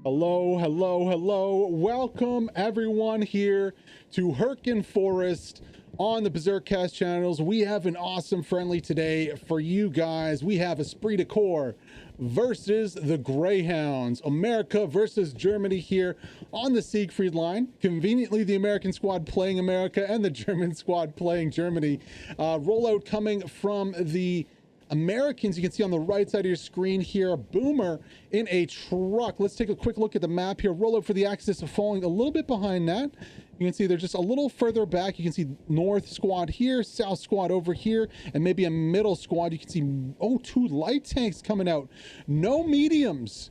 Hello, hello, hello. Welcome everyone here to Herkin Forest on the Berserkrcasts channels. We have an awesome friendly today for you guys. We have Esprit de Corps versus the Greyhounds. America versus Germany here on the Siegfried line. Conveniently, the American squad playing America and the German squad playing Germany. Rollout coming from the Americans. You can see on the right side of your screen here, a boomer in a truck. Let's take a quick look at the map here. Rollout for the Axis falling a little bit behind that. You can see they're just a little further back. You can see north squad here, south squad over here, and maybe a middle squad. You can see, oh, two light tanks coming out. No mediums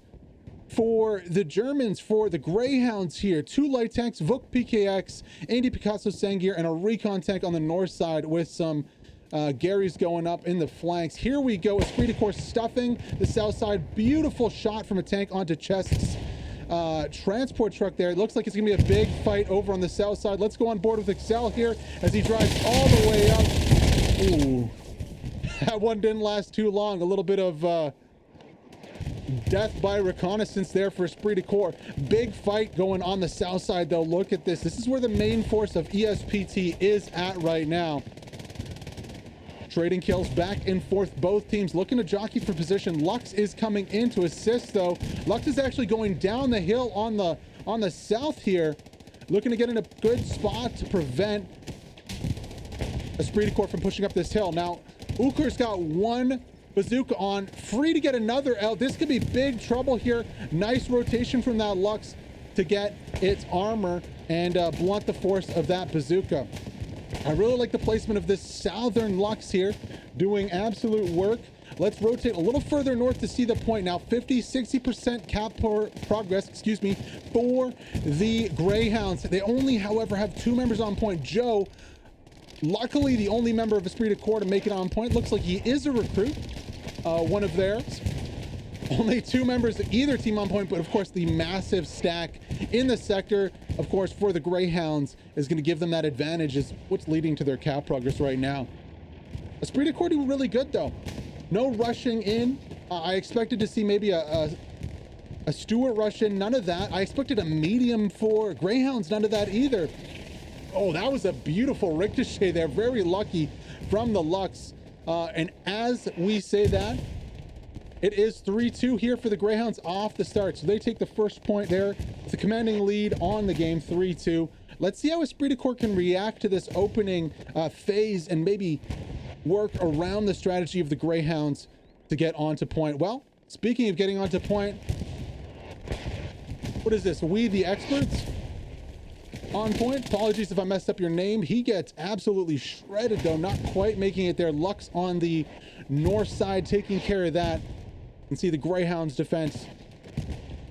for the Germans, for the Greyhounds here. Two light tanks, Vuk PKX, Andy Picasso Sangir, and a recon tank on the north side with some Gary's going up in the flanks. Here we go. Esprit de Corps stuffing the south side. Beautiful shot from a tank onto Chest's transport truck there. It looks like it's gonna be a big fight over on the south side. Let's go on board with Excel here as he drives all the way up. Ooh, that one didn't last too long. A little bit of death by reconnaissance there for Esprit de Corps. Big fight going on the south side though. Look at this. This is where the main force of ESPT is at right now. Trading kills back and forth, both teams looking to jockey for position. Lux is coming in to assist though. Lux is actually going down the hill on the south here, looking to get in a good spot to prevent Esprit de Corps from pushing up this hill. Now Ukur's got one bazooka on, free to get another L. This could be big trouble here. Nice rotation from that Lux to get its armor and blunt the force of that bazooka. I really like the placement of this southern Lux here, doing absolute work. Let's rotate a little further north to see the point. Now 50-60% cap progress, excuse me, for the Greyhounds. They only, however, have two members on point. Joe, luckily the only member of Esprit de Corps to make it on point. Looks like he is a recruit, one of theirs. Only two members of either team on point, but of course the massive stack in the sector, of course, for the Greyhounds is going to give them that advantage, is what's leading to their cap progress right now. Esprit de Corps doing really good though. No rushing in. I expected to see maybe a Stuart rush in, none of that. I expected a medium for Greyhounds, none of that either. Oh, that was a beautiful ricochet there. Very lucky from the Lux. And as we say that, it is 3-2 here for the Greyhounds off the start. So they take the first point there. It's a commanding lead on the game, 3-2. Let's see how Esprit de Corps can react to this opening phase and maybe work around the strategy of the Greyhounds to get onto point. Well, speaking of getting onto point, what is this? We the experts on point. Apologies if I messed up your name. He gets absolutely shredded though, not quite making it there. Lux on the north side taking care of that. You can see the Greyhounds defense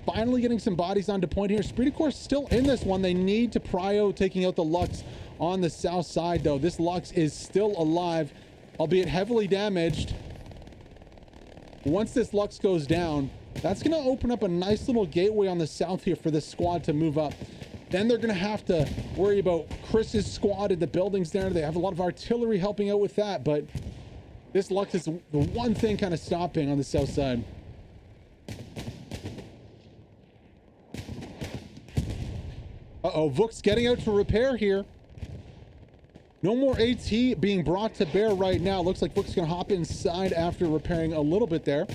finally getting some bodies onto point here. Esprit de Corps still in this one. They need to prio taking out the Lux on the south side though. This Lux is still alive, albeit heavily damaged. Once this Lux goes down, that's going to open up a nice little gateway on the south here for this squad to move up. Then they're going to have to worry about Chris's squad in the buildings there. They have a lot of artillery helping out with that, but this Lux is the one thing kind of stopping on the south side. Uh-oh, Vuk's getting out to repair here. No more AT being brought to bear right now. Looks like Vuk's going to hop inside after repairing a little bit there.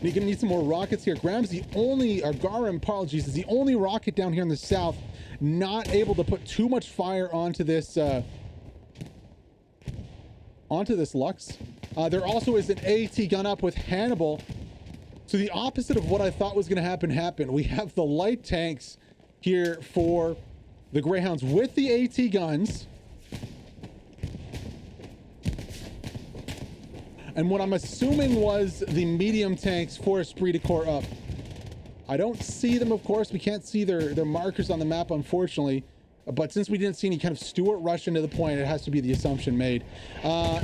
You're going to need some more rockets here. Graham's the only, or Garam, apologies, is the only rocket down here in the south not able to put too much fire onto this Lux. There also is an AT gun up with Hannibal. So the opposite of what I thought was going to happen happened. We have the light tanks here for the Greyhounds with the AT guns. And what I'm assuming was the medium tanks for Esprit de Corps up. I don't see them, of course. We can't see their markers on the map, unfortunately. But since we didn't see any kind of Stuart rush into the point, it has to be the assumption made. Oh,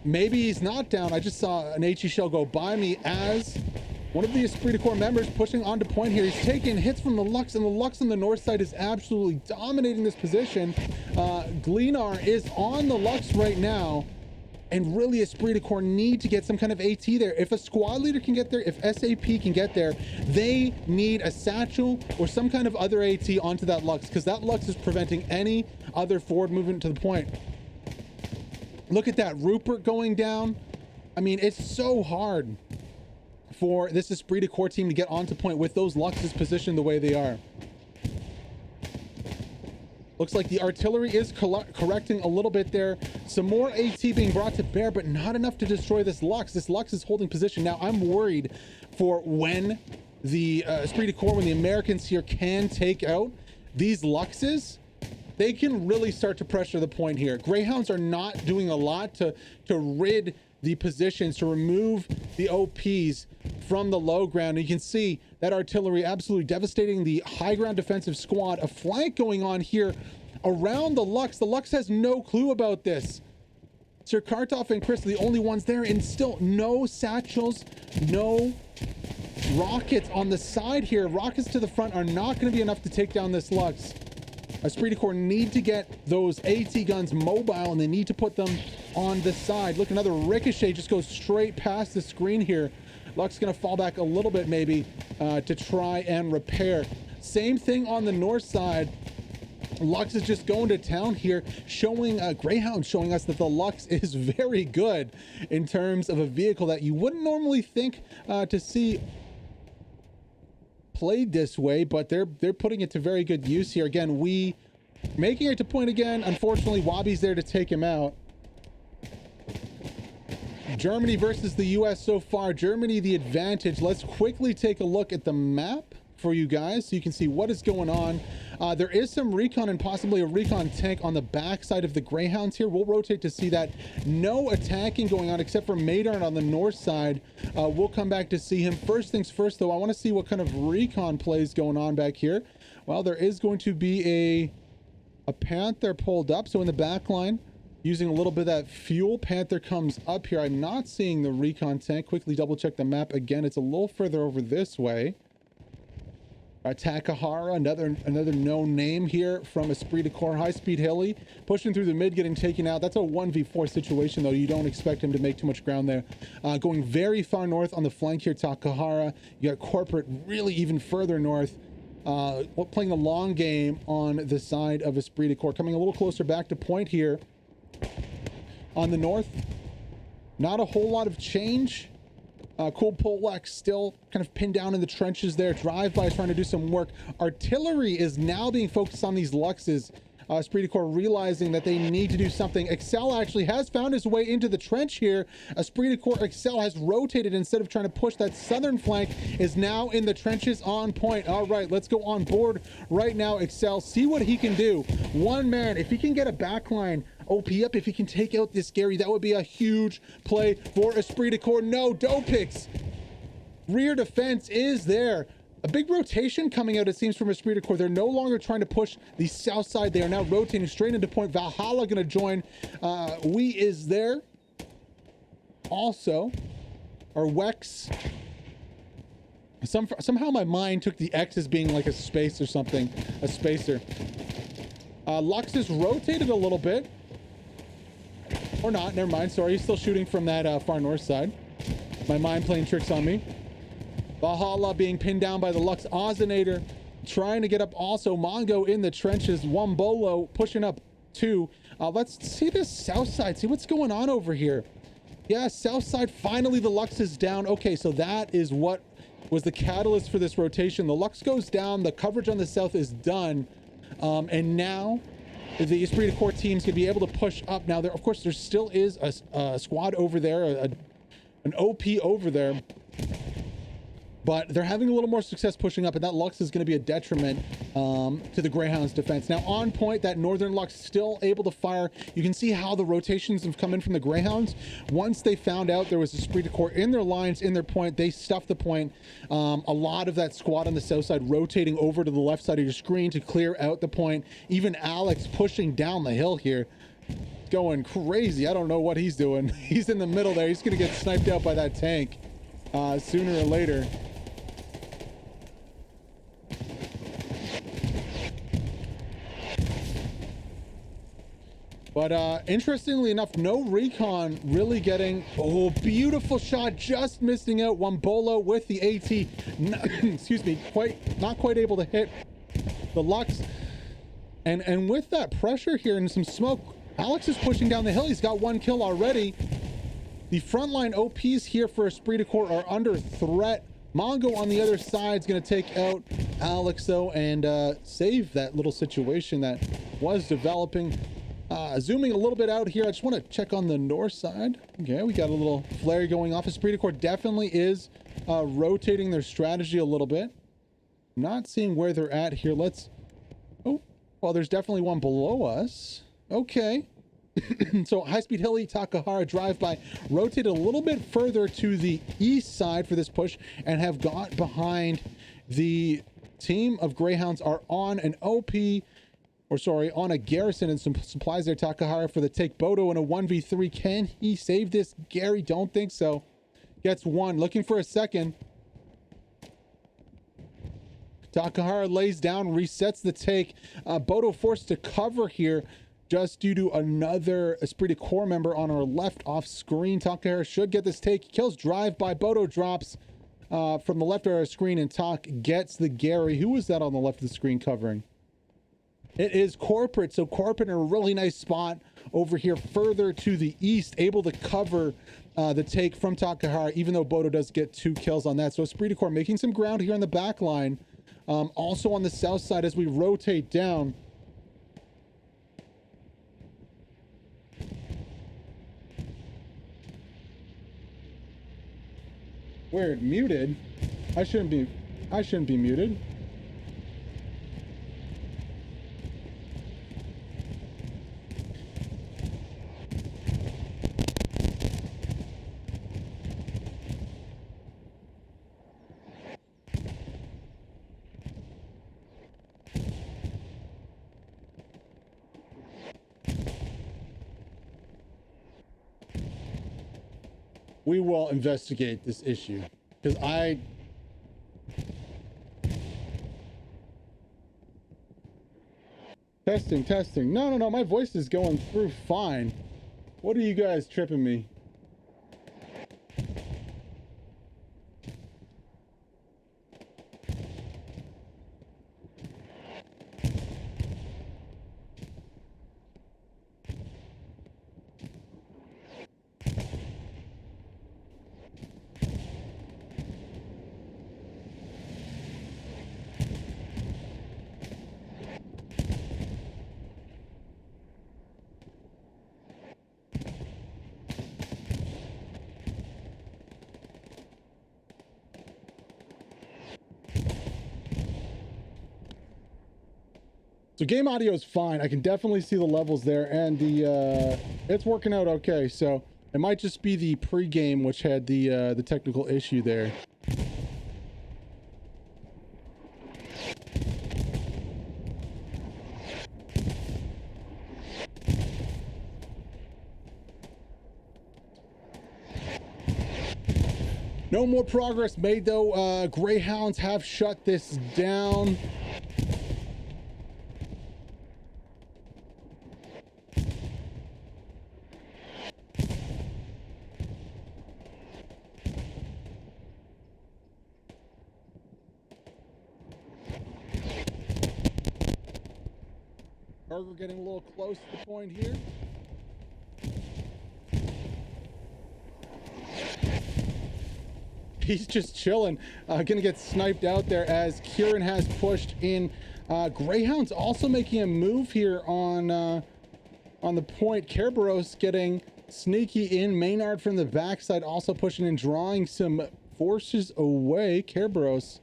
maybe he's not down. I just saw an HE shell go by me as one of the Esprit de Corps members pushing onto point here. He's taking hits from the Lux, and the Lux on the north side is absolutely dominating this position. Gleanar is on the Lux right now. And really, Esprit de Corps need to get some kind of AT there. If a squad leader can get there, if SAP can get there, they need a satchel or some kind of other AT onto that Lux, because that Lux is preventing any other forward movement to the point. Look at that, Rupert going down. I mean, it's so hard for this Esprit de Corps team to get onto point with those Luxes positioned the way they are. Looks like the artillery is correcting a little bit there. Some more AT being brought to bear, but not enough to destroy this Lux. This Lux is holding position. Now, I'm worried for when the Esprit de Corps, when the Americans here can take out these Luxes, they can really start to pressure the point here. Greyhounds are not doing a lot to rid the positions, to remove the OPs from the low ground. And you can see that artillery absolutely devastating the high ground defensive squad. A flank going on here around the Lux. The Lux has no clue about this. Sir Kartoff and Chris are the only ones there, and still no satchels, no rockets on the side here. Rockets to the front are not going to be enough to take down this Lux. Esprit de Corps need to get those AT guns mobile, and they need to put them on the side. Look, another ricochet just goes straight past the screen here. Lux going to fall back a little bit maybe to try and repair. Same thing on the north side. Lux is just going to town here, showing Greyhound showing us that the Lux is very good in terms of a vehicle that you wouldn't normally think to see played this way, but they're putting it to very good use here. Again, we making it to point again. Unfortunately, Wabi's there to take him out. Germany versus the US so far. Germany the advantage. Let's quickly take a look at the map for you guys so you can see what is going on. There is some recon and possibly a recon tank on the backside of the Greyhounds here. We'll rotate to see that. No attacking going on except for Maynard on the north side. We'll come back to see him. First things first, though, I want to see what kind of recon plays going on back here. Well, there is going to be a Panther pulled up. So in the back line, using a little bit of that fuel, Panther comes up here. I'm not seeing the recon tank. Quickly double check the map again. It's a little further over this way. Takahara, another known name here from Esprit de Corps. High-speed heli, pushing through the mid, getting taken out. That's a 1v4 situation, though. You don't expect him to make too much ground there. Going very far north on the flank here, Takahara. You got Corporate really even further north. Playing the long game on the side of Esprit de Corps. Coming a little closer back to point here. On the north, not a whole lot of change. Cool Polak still kind of pinned down in the trenches there. Drive-by is trying to do some work. Artillery is now being focused on these Luxes. Esprit de Corps realizing that they need to do something. Excel actually has found his way into the trench here. Esprit de Corps Excel has rotated instead of trying to push that southern flank, is now in the trenches on point. All right, let's go on board right now. Excel, see what he can do. One man, if he can get a backline OP up, if he can take out this Gary, that would be a huge play for Esprit de Corps. No, Dopix. Rear defense is there. A big rotation coming out, it seems, from Esprit de Corps. They're no longer trying to push the south side. They are now rotating straight into point. Valhalla going to join. We is there. Also, our Wex. Somehow my mind took the X as being like a space or something. A spacer. Lux is rotated a little bit. Or not, never mind. Sorry, he's still shooting from that far north side. My mind playing tricks on me. Valhalla being pinned down by the Lux Ozonator, trying to get up also. Mongo in the trenches. Wombolo pushing up two. Let's see this south side. See what's going on over here. Yeah, south side. Finally, the Lux is down. Okay, so that is what was the catalyst for this rotation. The Lux goes down. The coverage on the south is done. And now the Esprit de Corps teams can be able to push up. Now, of course, there still is a squad over there, an OP over there. But they're having a little more success pushing up, and that Lux is going to be a detriment to the Greyhounds defense. Now on point, that northern Lux still able to fire. You can see how the rotations have come in from the Greyhounds. Once they found out there was a Esprit de Corps in their lines, in their point, they stuffed the point. A lot of that squad on the south side rotating over to the left side of your screen to clear out the point. Even Alex pushing down the hill here, going crazy. I don't know what he's doing. He's in the middle there. He's going to get sniped out by that tank sooner or later. But interestingly enough, no recon really getting, oh, beautiful shot, just missing out. Wombolo with the AT, excuse me, not quite able to hit the Lux. And with that pressure here and some smoke, Alex is pushing down the hill. He's got 1 kill already. The frontline OPs here for Esprit de Corps are under threat. Mongo on the other side is going to take out Alex, though, and save that little situation that was developing. Zooming a little bit out here, I just want to check on the north side. Okay, we got a little flare going off. Esprit de Corps definitely is rotating their strategy a little bit. Not seeing where they're at here. Let's... Oh, well, there's definitely one below us. Okay. So high-speed heli, Takahara drive-by, rotated a little bit further to the east side for this push and have got behind the team of Greyhounds are on an OP, or sorry, on a Garrison and some supplies there. Takahara for the take. Bodo in a 1v3. Can he save this? Gary, don't think so. Gets one. Looking for a second. Takahara lays down, resets the take. Bodo forced to cover here just due to another Esprit de Corps member on our left off screen. Takahara should get this take. Kills drive by. Bodo drops from the left of our screen, and Tak gets the Gary. Who was that on the left of the screen covering? It is Corporate. So Corporate in a really nice spot over here further to the east, able to cover the take from Takahara, even though Bodo does get 2 kills on that. So Esprit de Corps making some ground here in the back line. Also on the south side as we rotate down. Weird, muted. I shouldn't be muted. We will investigate this issue because testing. No, my voice is going through fine. What are you guys tripping me? So game audio is fine. I can definitely see the levels there, and the it's working out okay. So it might just be the pre-game which had the technical issue there. No more progress made though. Greyhounds have shut this down. We're getting a little close to the point here. He's just chilling. Gonna get sniped out there as Kieran has pushed in. Greyhound's also making a move here on the point. Kerberos getting sneaky in. Maynard from the backside also pushing and drawing some forces away. Kerberos.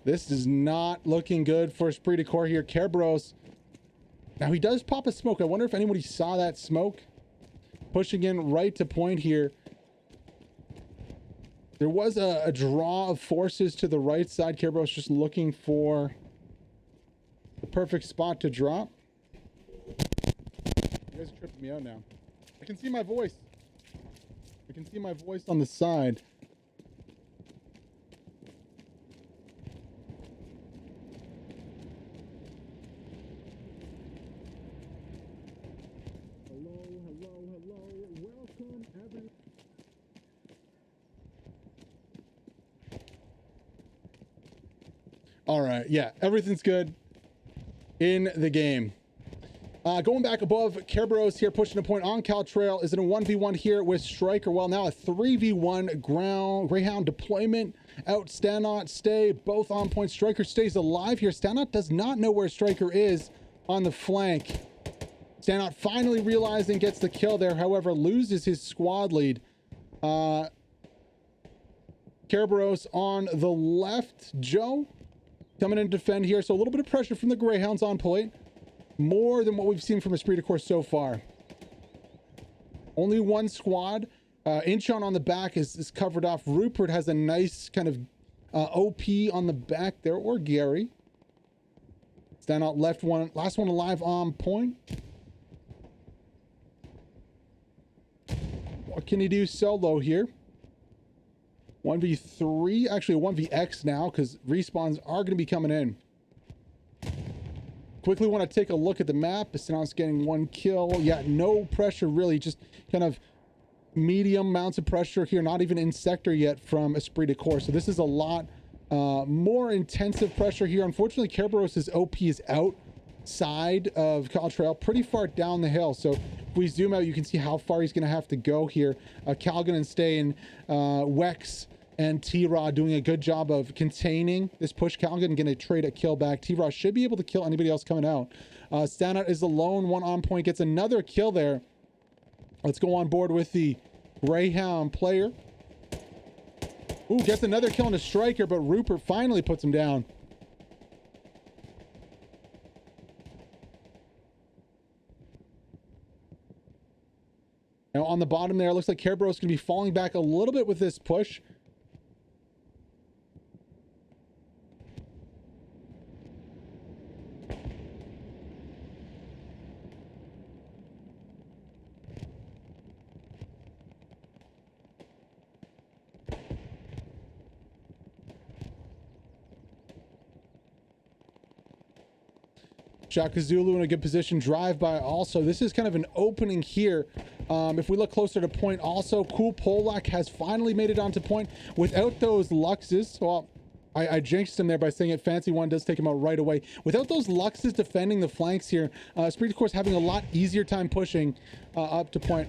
This is not looking good for Esprit de Corps here. Kerberos. Now he does pop a smoke. I wonder if anybody saw that smoke. Pushing in right to point here. There was a draw of forces to the right side. Kerberos just looking for the perfect spot to drop. You guys are tripping me out now. I can see my voice. I can see my voice on the side. Welcome, everyone. All right, yeah, everything's good in the game. Going back above, Kerberos here pushing a point on Cal Trail. Is it a 1v1 here with Striker? Well, now a 3v1 Greyhound deployment out. Stanot, Stay, both on point. Striker stays alive here. Stanot does not know where Striker is on the flank. Stanot finally realizing gets the kill there, however, loses his squad lead. Kerberos on the left. Joe coming in to defend here. So a little bit of pressure from the Greyhounds on point. More than what we've seen from Esprit de Corps so far. Only one squad. Inchon on the back is covered off. Rupert has a nice kind of OP on the back there, or Gary. Stand out left one. Last one alive on point. What can he do solo here? 1v3, actually 1vx now, because respawns are going to be coming in. Quickly want to take a look at the map. Stanot's getting one kill. Yeah, no pressure really, just kind of medium amounts of pressure here, not even in sector yet from Esprit de Corps. So this is a lot more intensive pressure here. Unfortunately, Kerberos' OP is outside of Cal Trail, pretty far down the hill. So if we zoom out, you can see how far he's going to have to go here. Calgon and Stay and Wex and T-Rod doing a good job of containing this push. Calgon going to trade a kill back. T-Rod should be able to kill anybody else coming out. Stanot is alone, one on point, gets another kill there. Let's go on board with the Greyhound player. Ooh, gets another kill on a Striker, but Rupert finally puts him down. Now on the bottom there, looks like Kerberos going to be falling back a little bit with this push. Shaka Zulu in a good position. Drive by also. This is kind of an opening here. If we look closer to point also, Cool Polak has finally made it onto point without those Luxes. Well, I jinxed him there by saying it. Fancy One does take him out right away. Without those Luxes defending the flanks here, Esprit de Corps having a lot easier time pushing up to point.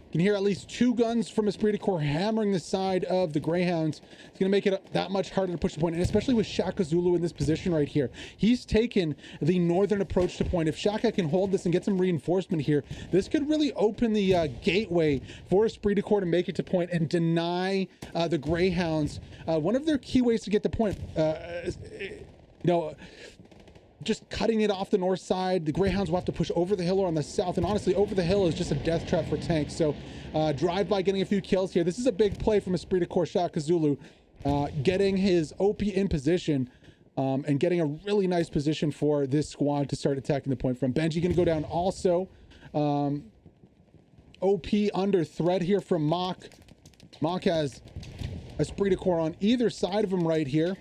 You can hear at least two guns from Esprit de Corps hammering the side of the Greyhounds. It's going to make it that much harder to push the point, and especially with Shaka Zulu in this position right here. He's taken the northern approach to point. If Shaka can hold this and get some reinforcement here, this could really open the gateway for Esprit de Corps to make it to point and deny the Greyhounds one of their key ways to get the point. Just cutting it off the north side. The Greyhounds will have to push over the hill or on the south, and honestly over the hill is just a death trap for tanks. So drive by getting a few kills here. This is a big play from Esprit de Corps. Shaka Zulu getting his OP in position and getting a really nice position for this squad to start attacking the point from. Benji gonna go down also. OP under threat here from Mock. Mock has Esprit de Corps on either side of him right here.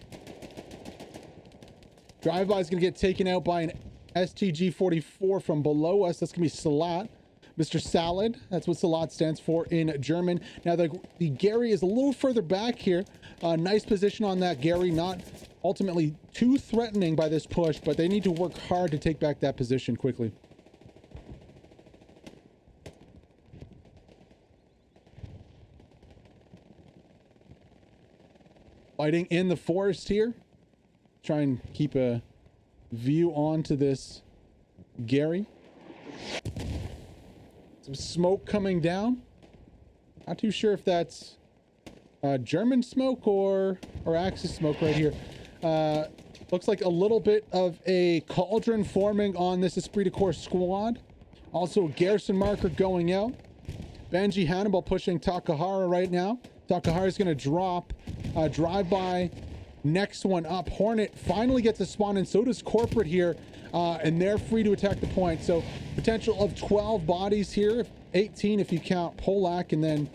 Drive-by is going to get taken out by an STG-44 from below us. That's going to be Salat. Mr. Salad. That's what Salat stands for in German. Now, the Gary is a little further back here. Nice position on that Gary. Not ultimately too threatening by this push, but they need to work hard to take back that position quickly. Fighting in the forest here. Try and keep a view onto this Gary. Some smoke coming down. Not too sure if that's German smoke or Axis smoke right here. Looks like a little bit of a cauldron forming on this Esprit de Corps squad. Also a Garrison marker going out. Benji Hannibal pushing Takahara right now. Takahara is going to drop drive-by next one up. Hornet finally gets a spawn, and so does Corporate here, and they're free to attack the point. So potential of 12 bodies here, 18 if you count Polak, and then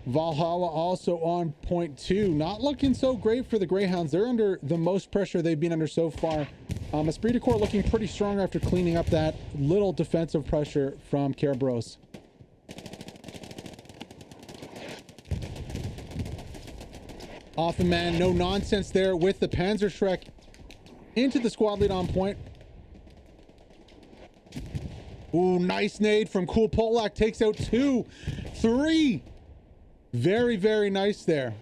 Valhalla also on point 2. Not looking so great for the Greyhounds. They're under the most pressure they've been under so far. Esprit de Corps looking pretty strong after cleaning up that little defensive pressure from Kerberos. Offenman, no nonsense there with the Panzerschreck into the squad lead on point. Ooh, nice nade from Cool Polak. Takes out 2, 3. Very, very nice there.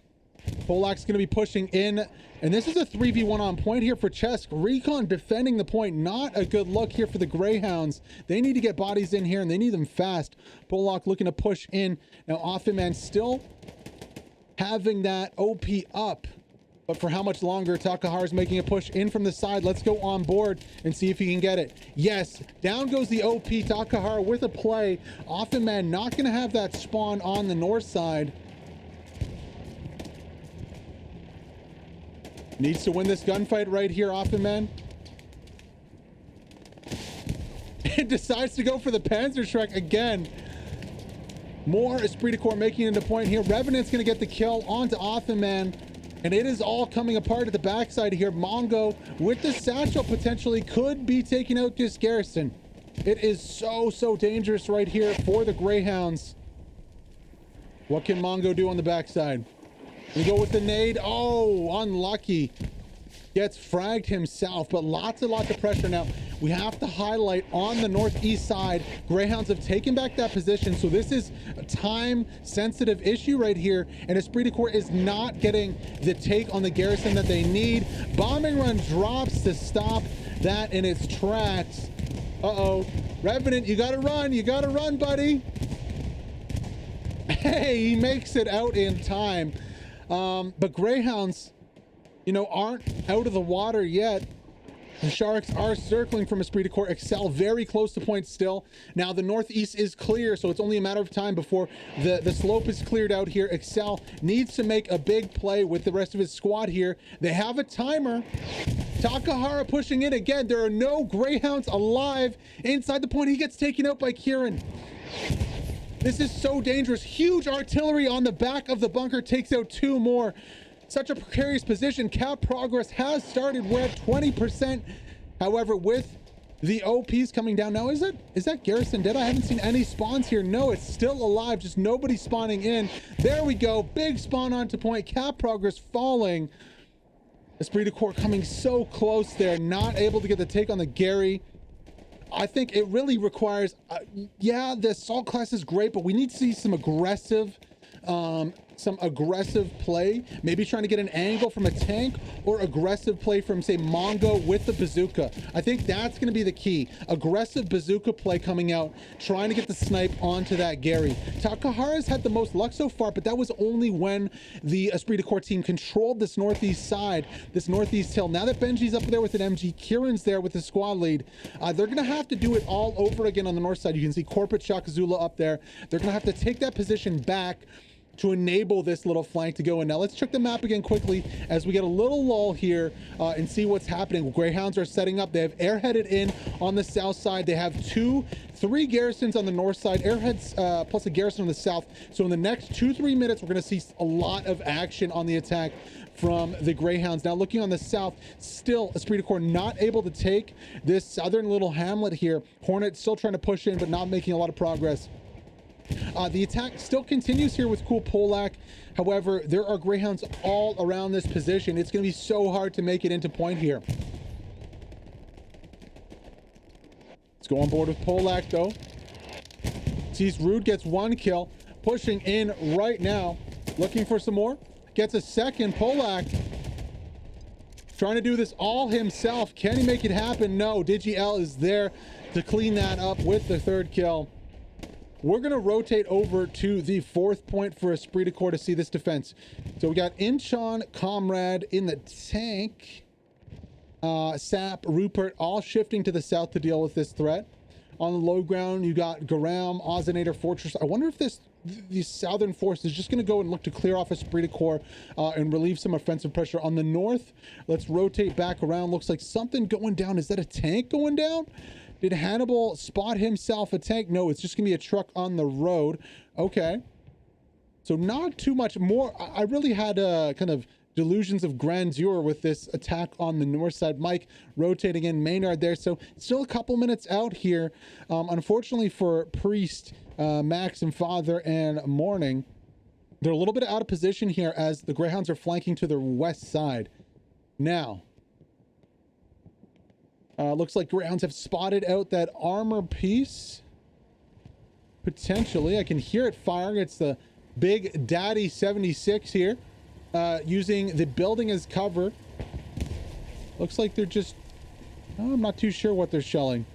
Polak's going to be pushing in. And this is a 3v1 on point here for Chesk. Recon defending the point. Not a good look here for the Greyhounds. They need to get bodies in here, and they need them fast. Polak looking to push in. Now, Offenman still having that OP up. But for how much longer? Takahara's making a push in from the side. Let's go on board and see if he can get it. Yes, down goes the OP. Takahara with a play. Offenman not going to have that spawn on the north side. Needs to win this gunfight right here, Offenman. And decides to go for the Panzerschreck again. More Esprit de Corps making it into point here. Revenant's going to get the kill onto Offenman. And it is all coming apart at the backside here. Mongo with the satchel potentially could be taking out this Garrison. It is so dangerous right here for the Greyhounds. What can Mongo do on the backside? We go with the nade. Oh, unlucky. Gets fragged himself, but lots of pressure now. We have to highlight on the northeast side. Greyhounds have taken back that position, so this is a time-sensitive issue right here, and Esprit de Corps is not getting the take on the Garrison that they need. Bombing run drops to stop that in its tracks. Uh-oh. Revenant, you gotta run, buddy. Hey, he makes it out in time. But Greyhounds, you know, aren't out of the water yet. The Sharks are circling from Esprit de Corps. Excel very close to point still. Now the northeast is clear, so it's only a matter of time before the slope is cleared out here. Excel needs to make a big play with the rest of his squad here. They have a timer. Takahara pushing in again. There are no Greyhounds alive inside the point. He gets taken out by Kieran. This is so dangerous. Huge artillery on the back of the bunker takes out 2 more. Such a precarious position. Cap progress has started. We're at 20%. However, with the OPs coming down now, is that Garrison dead? I haven't seen any spawns here. No, it's still alive. Just nobody spawning in. There we go. Big spawn onto point. Cap progress falling. Esprit de Corps coming so close there. Not able to get the take on the Gary. I think it really requires, yeah, the assault class is great, but we need to see some aggressive play, maybe trying to get an angle from a tank or aggressive play from, say, Mongo with the bazooka. I think that's going to be the key. Aggressive bazooka play coming out, trying to get the snipe onto that Gary. Takahara's had the most luck so far, but that was only when the Esprit de Corps team controlled this northeast side, this northeast hill. Now that Benji's up there with an MG, Kieran's there with the squad lead, they're going to have to do it all over again on the north side. You can see Corporate Shakazula up there. They're going to have to take that position back to enable this little flank to go in. Now let's check the map again quickly as we get a little lull here and see what's happening. Greyhounds are setting up. They have airheaded in on the south side. They have 3 garrisons on the north side, airheads plus a garrison on the south. So in the next 2-3 minutes, we're going to see a lot of action on the attack from the Greyhounds. Now looking on the south, still Esprit de Corps not able to take this southern little hamlet here. Hornet still trying to push in, but not making a lot of progress. The attack still continues here with Cool Polak. However, there are Greyhounds all around this position. It's going to be so hard to make it into point here. Let's go on board with Polak, though. Sees Rude gets 1 kill. Pushing in right now. Looking for some more. Gets a second. Polak trying to do this all himself. Can he make it happen? No. DigiL is there to clean that up with the 3rd kill. We're going to rotate over to the 4th point for Esprit de Corps to see this defense. So we got Inchon, Comrade in the tank. Sap, Rupert, all shifting to the south to deal with this threat. On the low ground, you got Garam, Ozinator, Fortress. I wonder if the southern force is just going to go and look to clear off Esprit de Corps and relieve some offensive pressure. On the north, let's rotate back around. Looks like something going down. Is that a tank going down? Did Hannibal spot himself a tank? No, it's just going to be a truck on the road. Okay. So not too much more. I really had kind of delusions of grandeur with this attack on the north side. Mike rotating in, Maynard there. So still a couple minutes out here. Unfortunately for Priest, Max and Father and Morning, they're a little bit out of position here as the Greyhounds are flanking to the west side. Now, looks like Greyhounds have spotted out that armor piece. Potentially, I can hear it firing. It's the Big Daddy 76 here, using the building as cover. Looks like they're just, I'm not too sure what they're shelling.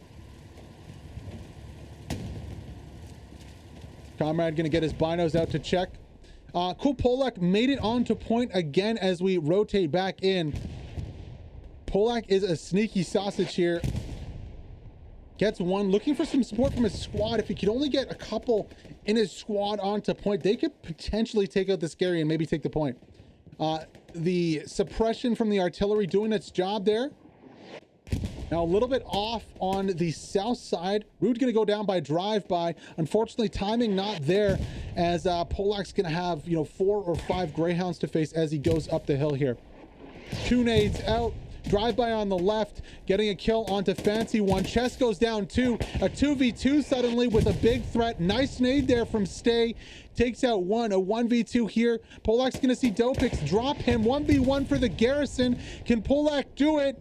Comrade gonna get his binos out to check. Cool Polak made it onto point again as we rotate back in. Polak is a sneaky sausage here. Gets one, looking for some support from his squad. If he could only get a couple in his squad onto point, they could potentially take out the Scary and maybe take the point. The suppression from the artillery doing its job there. Now a little bit off on the south side. Rude gonna go down by drive-by. Unfortunately, timing not there as Polak's gonna have, 4 or 5 Greyhounds to face as he goes up the hill here. 2 nades out. Drive-by on the left, getting a kill onto Fancy One. Chest goes down 2. A 2v2 suddenly with a big threat. Nice nade there from Stay. Takes out 1. A 1v2 here. Polak's gonna see Dopix drop him. 1v1 for the Garrison. Can Polak do it?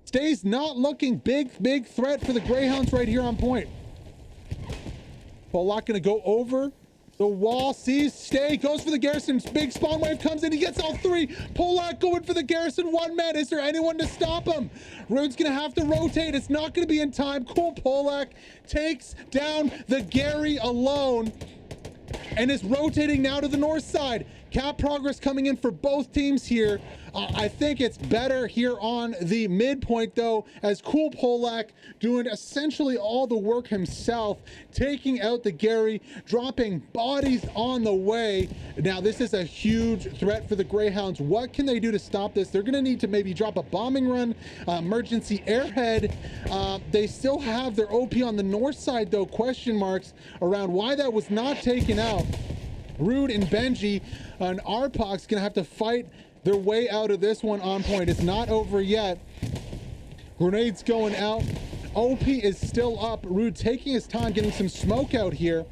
Stay's not looking. Big threat for the Greyhounds right here on point. Polak gonna go over the wall, sees Stay, goes for the Garrison. Big spawn wave comes in, he gets all 3. Polak going for the Garrison, 1 man. Is there anyone to stop him? Rude's gonna have to rotate. It's not gonna be in time. Cool Polak takes down the Gary alone and is rotating now to the north side. Cap progress coming in for both teams here. I think it's better here on the midpoint though, as Cool Polak doing essentially all the work himself, taking out the Gary, dropping bodies on the way. Now this is a huge threat for the Greyhounds. What can they do to stop this? They're gonna need to maybe drop a bombing run, emergency airhead. They still have their OP on the north side though, question marks around why that was not taken out. Rude and Benji and Arpok's gonna have to fight their way out of this one on point. It's not over yet. Grenades going out. OP is still up. Rude taking his time, getting some smoke out here.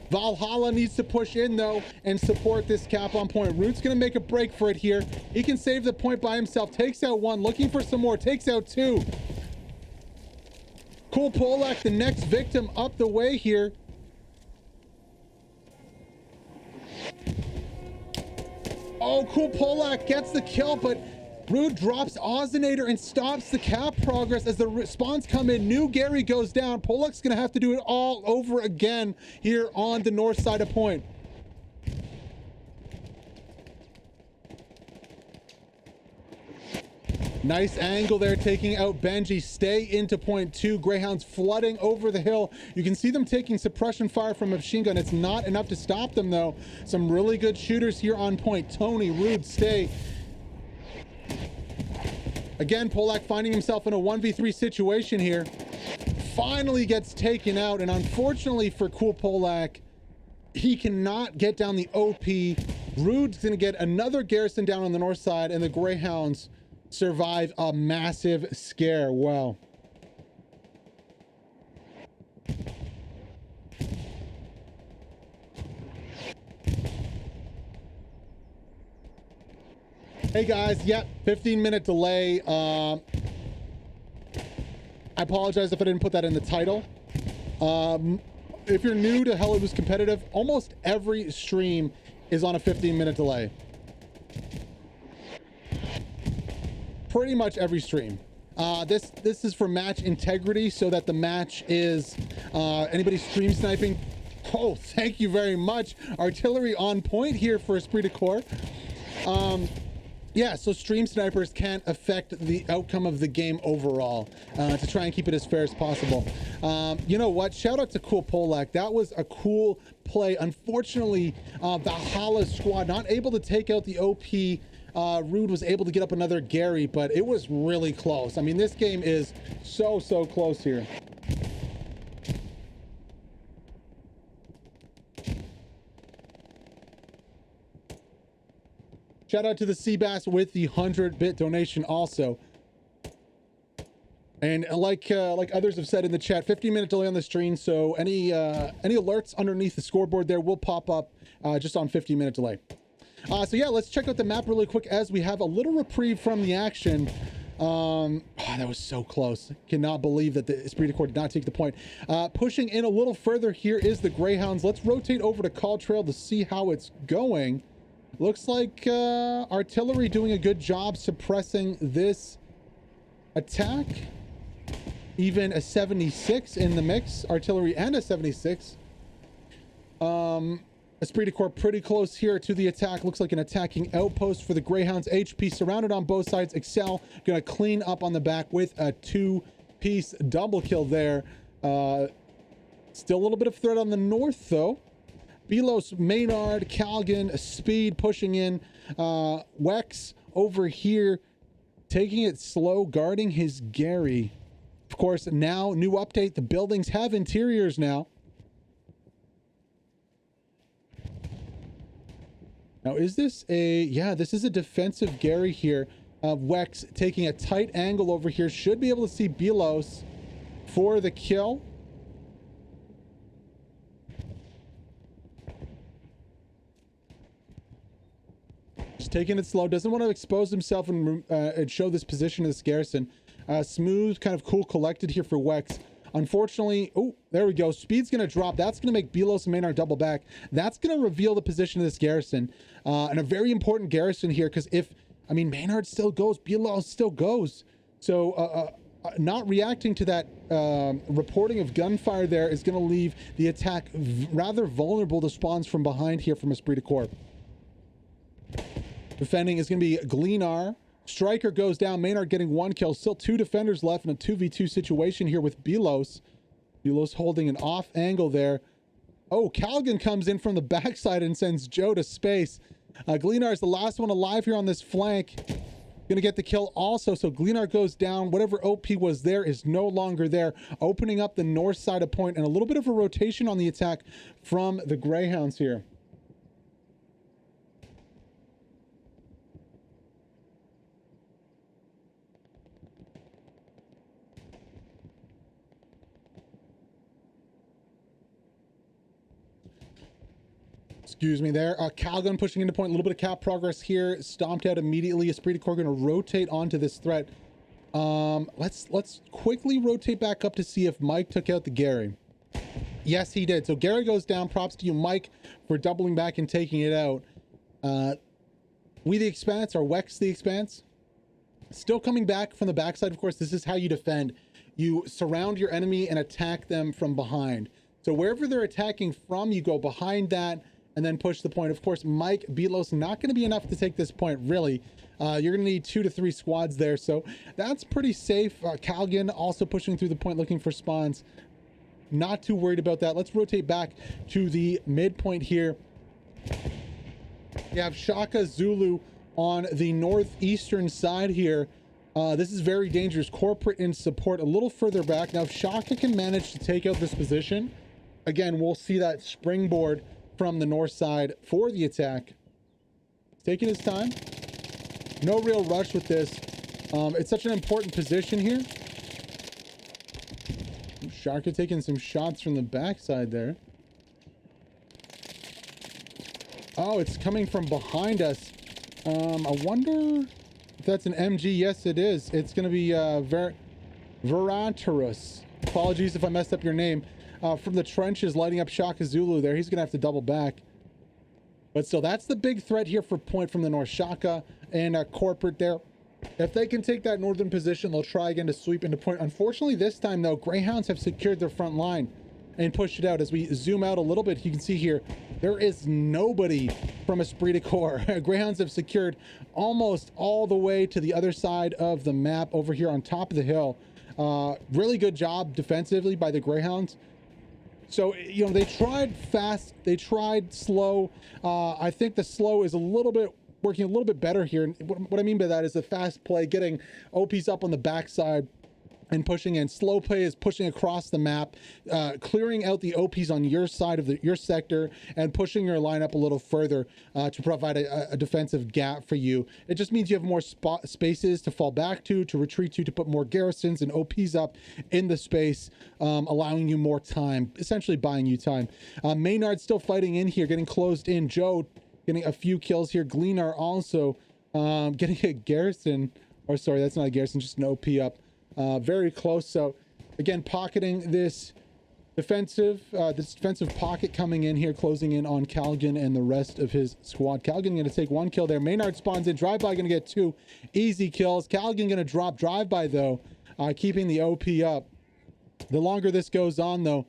Valhalla needs to push in though and support this cap on point. Rude's gonna make a break for it here. He can save the point by himself. Takes out 1, looking for some more. Takes out 2. Cool Polak, the next victim up the way here. Oh, Cool Polak gets the kill, but Rude drops Ozinator and stops the cap progress as the response come in. New Gary goes down. Polak's gonna have to do it all over again here on the north side of point. Nice angle there, taking out Benji. Stay into point 2. Greyhounds flooding over the hill. You can see them taking suppression fire from a machine gun. It's not enough to stop them though. Some really good shooters here on point. Tony, Rude, Stay. Again, Polak finding himself in a 1v3 situation here. Finally gets taken out, and unfortunately for Cool Polak, he cannot get down the OP. Rude's gonna get another Garrison down on the north side, and the Greyhounds survive a massive scare. Wow. Hey guys, yep, 15-minute delay. I apologize if I didn't put that in the title. If you're new to Hell It Was Competitive, almost every stream is on a 15-minute delay. Pretty much every stream. This is for match integrity, so that the match is anybody stream sniping. Oh, thank you very much. Artillery on point here for Esprit de Corps. Yeah, so stream snipers can't affect the outcome of the game overall, to try and keep it as fair as possible. You know what? Shout out to Cool Polak. That was a cool play. Unfortunately, Valhalla squad not able to take out the OP. Rude was able to get up another Gary, but it was really close. I mean, this game is so close here. Shout out to the Seabass with the 100-bit donation also. And like others have said in the chat, 15-minute delay on the stream, so any alerts underneath the scoreboard there will pop up just on 15-minute delay. So yeah, let's check out the map really quick as we have a little reprieve from the action. Oh, that was so close. Cannot believe that the Esprit de Corps did not take the point. Pushing in a little further here is the Greyhounds. Let's rotate over to Call Trail to see how it's going. Looks like artillery doing a good job suppressing this attack. Even a 76 in the mix, artillery and a 76. Esprit de Corps pretty close here to the attack. Looks like an attacking outpost for the Greyhounds. HP surrounded on both sides. Excel gonna clean up on the back with a 2-piece double kill there. Still a little bit of threat on the north though. Belos, Maynard, Calgan, Speed pushing in. Wex over here taking it slow, guarding his Gary. Of course, now new update. The buildings have interiors now. Now, is this a... Yeah, this is a defensive Gary here. Wex taking a tight angle over here. Should be able to see Belos for the kill. Just taking it slow. Doesn't want to expose himself and show this position of this Garrison. Smooth, kind of cool, collected here for Wex. Unfortunately, oh, there we go. Speed's going to drop. That's going to make Belos and Maynard double back. That's going to reveal the position of this Garrison. And a very important Garrison here, because if, I mean, Maynard still goes, Belos still goes. So not reacting to that reporting of gunfire there is going to leave the attack rather vulnerable to spawns from behind here from Esprit de Corps. Defending is going to be Gleanar. Striker goes down. Maynard getting 1 kill. Still 2 defenders left in a 2v2 situation here with Belos. Belos holding an off angle there. Oh, Calgan comes in from the backside and sends Joe to space. Gleanar is the last one alive here on this flank. Gonna get the kill also. So Gleanar goes down. Whatever OP was there is no longer there. Opening up the north side of point and a little bit of a rotation on the attack from the Greyhounds here. Excuse me there. Calgon pushing into point. A little bit of cap progress here. Stomped out immediately. Esprit de Corps going to rotate onto this threat. Let's quickly rotate back up to see if Mike took out the Gary. Yes, he did. So Gary goes down. Props to you, Mike, for doubling back and taking it out. We the Expanse, or Wex the Expanse. Still coming back from the backside. Of course, this is how you defend. You surround your enemy and attack them from behind. So wherever they're attacking from, you go behind that and then push the point. Of course, Mike, Belos, not going to be enough to take this point, really. You're going to need 2 to 3 squads there, so that's pretty safe. Calgan also pushing through the point, looking for spawns. Not too worried about that. Let's rotate back to the midpoint here. You have Shaka Zulu on the northeastern side here. This is very dangerous. Corporate in support a little further back. Now, if Shaka can manage to take out this position, again, we'll see that springboard from the north side for the attack. He's taking his time. No real rush with this. It's such an important position here. Shaka taking some shots from the backside there. Oh, it's coming from behind us. I wonder if that's an MG. Yes, it is. It's going to be Verantarus. Apologies if I messed up your name. From the trenches, lighting up Shaka Zulu there. He's going to have to double back. But still, that's the big threat here for point from the north. Shaka and Corporate there. If they can take that northern position, they'll try again to sweep into point. Unfortunately, this time, though, Greyhounds have secured their front line. and push it out. As we zoom out a little bit, you can see here, there is nobody from Esprit de Corps. Greyhounds have secured almost all the way to the other side of the map over here on top of the hill. Really good job defensively by the Greyhounds. So, you know, they tried fast, they tried slow. I think the slow is working a little bit better here. And what I mean by that is the fast play, getting OPs up on the backside and pushing in. Slow play is pushing across the map, clearing out the OPs on your side of your sector and pushing your lineup a little further to provide a defensive gap for you. It just means you have more spaces to fall back to retreat to put more garrisons and OPs up in the space, allowing you more time, essentially buying you time. Maynard's still fighting in here, getting closed in. Joe getting a few kills here. Gleanar also getting a garrison, or sorry, that's not a garrison, just an OP up. Very close. So again, pocketing this defensive pocket coming in here, closing in on Calgan and the rest of his squad. Calgan going to take one kill there. Maynard spawns in. Drive-by going to get 2 easy kills. Calgan going to drop drive-by though, keeping the OP up. The longer this goes on though,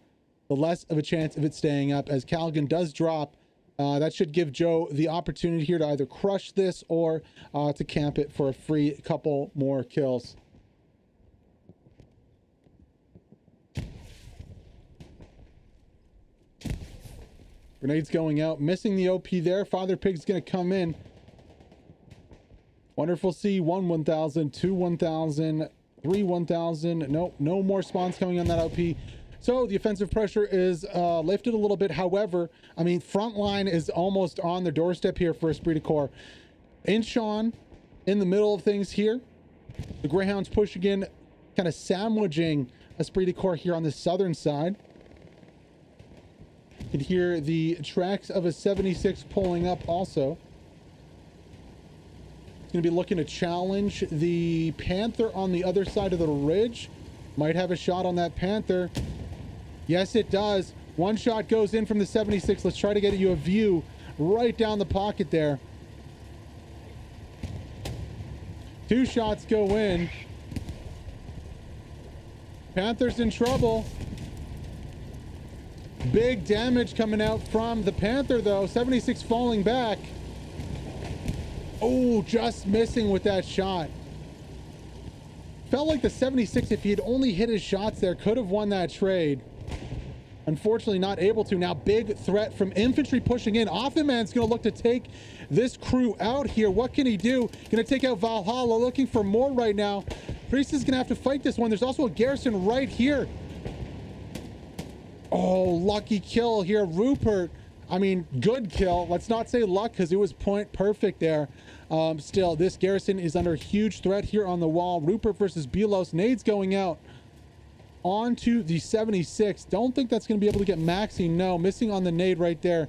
the less of a chance of it staying up, as Calgan does drop. That should give Joe the opportunity here to either crush this or to camp it for a free couple more kills. Grenades going out, missing the OP there. Father Pig's going to come in. Wonderful C, 1,000, 2, 1,000, 3, 1,000. Nope, no more spawns coming on that OP. So the offensive pressure is lifted a little bit. However, I mean, front line is almost on the doorstep here for Esprit de Corps. Inchon in the middle of things here. The Greyhounds pushing in, kind of sandwiching Esprit de Corps here on the southern side. You can hear the tracks of a 76 pulling up also. It's going to be looking to challenge the Panther on the other side of the ridge. Might have a shot on that Panther. Yes, it does. One shot goes in from the 76. Let's try to get you a view right down the pocket there. 2 shots go in. Panther's in trouble. Big damage coming out from the Panther though. 76 falling back. Oh, just missing with that shot. Felt like the 76, if he had only hit his shots there, could have won that trade. Unfortunately not able to. Now big threat from infantry pushing in. Offenman's going to look to take this crew out here. What can he do? Going to take out Valhalla, looking for more right now. Priest is going to have to fight this one. There's also a Garrison right here. Oh, lucky kill here. Rupert, I mean, good kill. Let's not say luck because it was point perfect there. Still, this Garrison is under huge threat here on the wall. Rupert versus Belos. Nades going out onto the 76. Don't think that's going to be able to get Maxi. No, missing on the nade right there.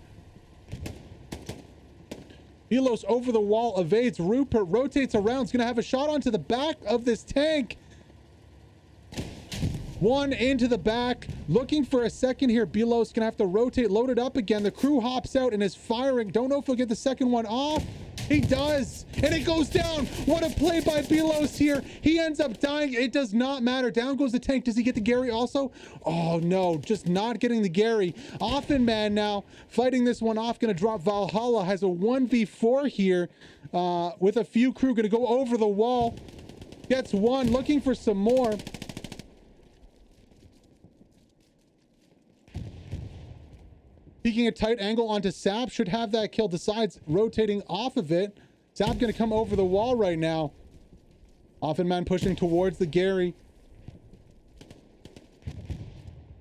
Belos over the wall, evades. Rupert rotates around. He's going to have a shot onto the back of this tank. One into the back, looking for a second here. Belos gonna have to rotate, load it up again. The crew hops out and is firing. Don't know if he'll get the second one off. He does, and it goes down. What a play by Belos here. He ends up dying. It does not matter. Down goes the tank. Does he get the Gary also? Oh no, just not getting the Gary. Offenman now fighting this one off. Gonna drop Valhalla. Has a 1v4 here with a few crew. Gonna go over the wall. Gets one, looking for some more. Peeking a tight angle onto Sap, should have that kill. Decides rotating off of it. Sap gonna come over the wall right now. Offenman pushing towards the Gary.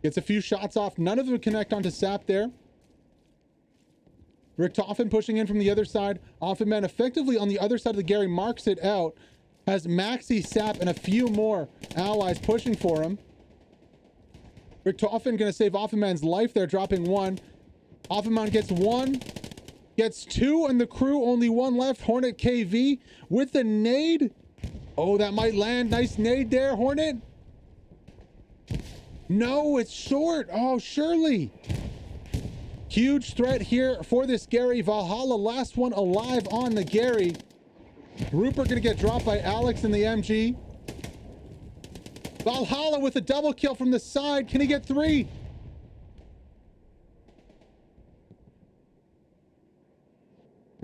Gets a few shots off. None of them connect onto Sap there. Richtofen pushing in from the other side. Offenman effectively on the other side of the Gary, marks it out. Has Maxi, Sap, and a few more allies pushing for him. Richtofen gonna save Offenman's life there, dropping one. Offenman gets one, gets two, and the crew only one left. Hornet KV with the nade. Oh, that might land. Nice nade there, Hornet. No, it's short. Oh, surely. Huge threat here for this Gary. Valhalla, last one alive on the Gary. Rupert gonna get dropped by Alex in the MG. Valhalla with a double kill from the side. Can he get three?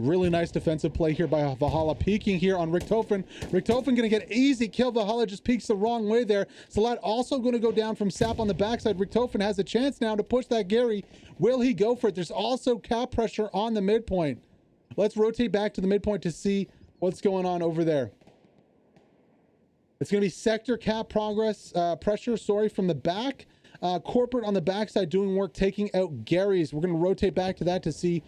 Really nice defensive play here by Valhalla, peeking here on Richtofen. Richtofen going to get easy kill. Valhalla just peeks the wrong way there. Salat also going to go down from Sap on the backside. Richtofen has a chance now to push that Gary. Will he go for it? There's also cap pressure on the midpoint. Let's rotate back to the midpoint to see what's going on over there. It's going to be sector cap pressure, from the back. Corporate on the backside doing work, taking out Garys. We're going to rotate back to that to see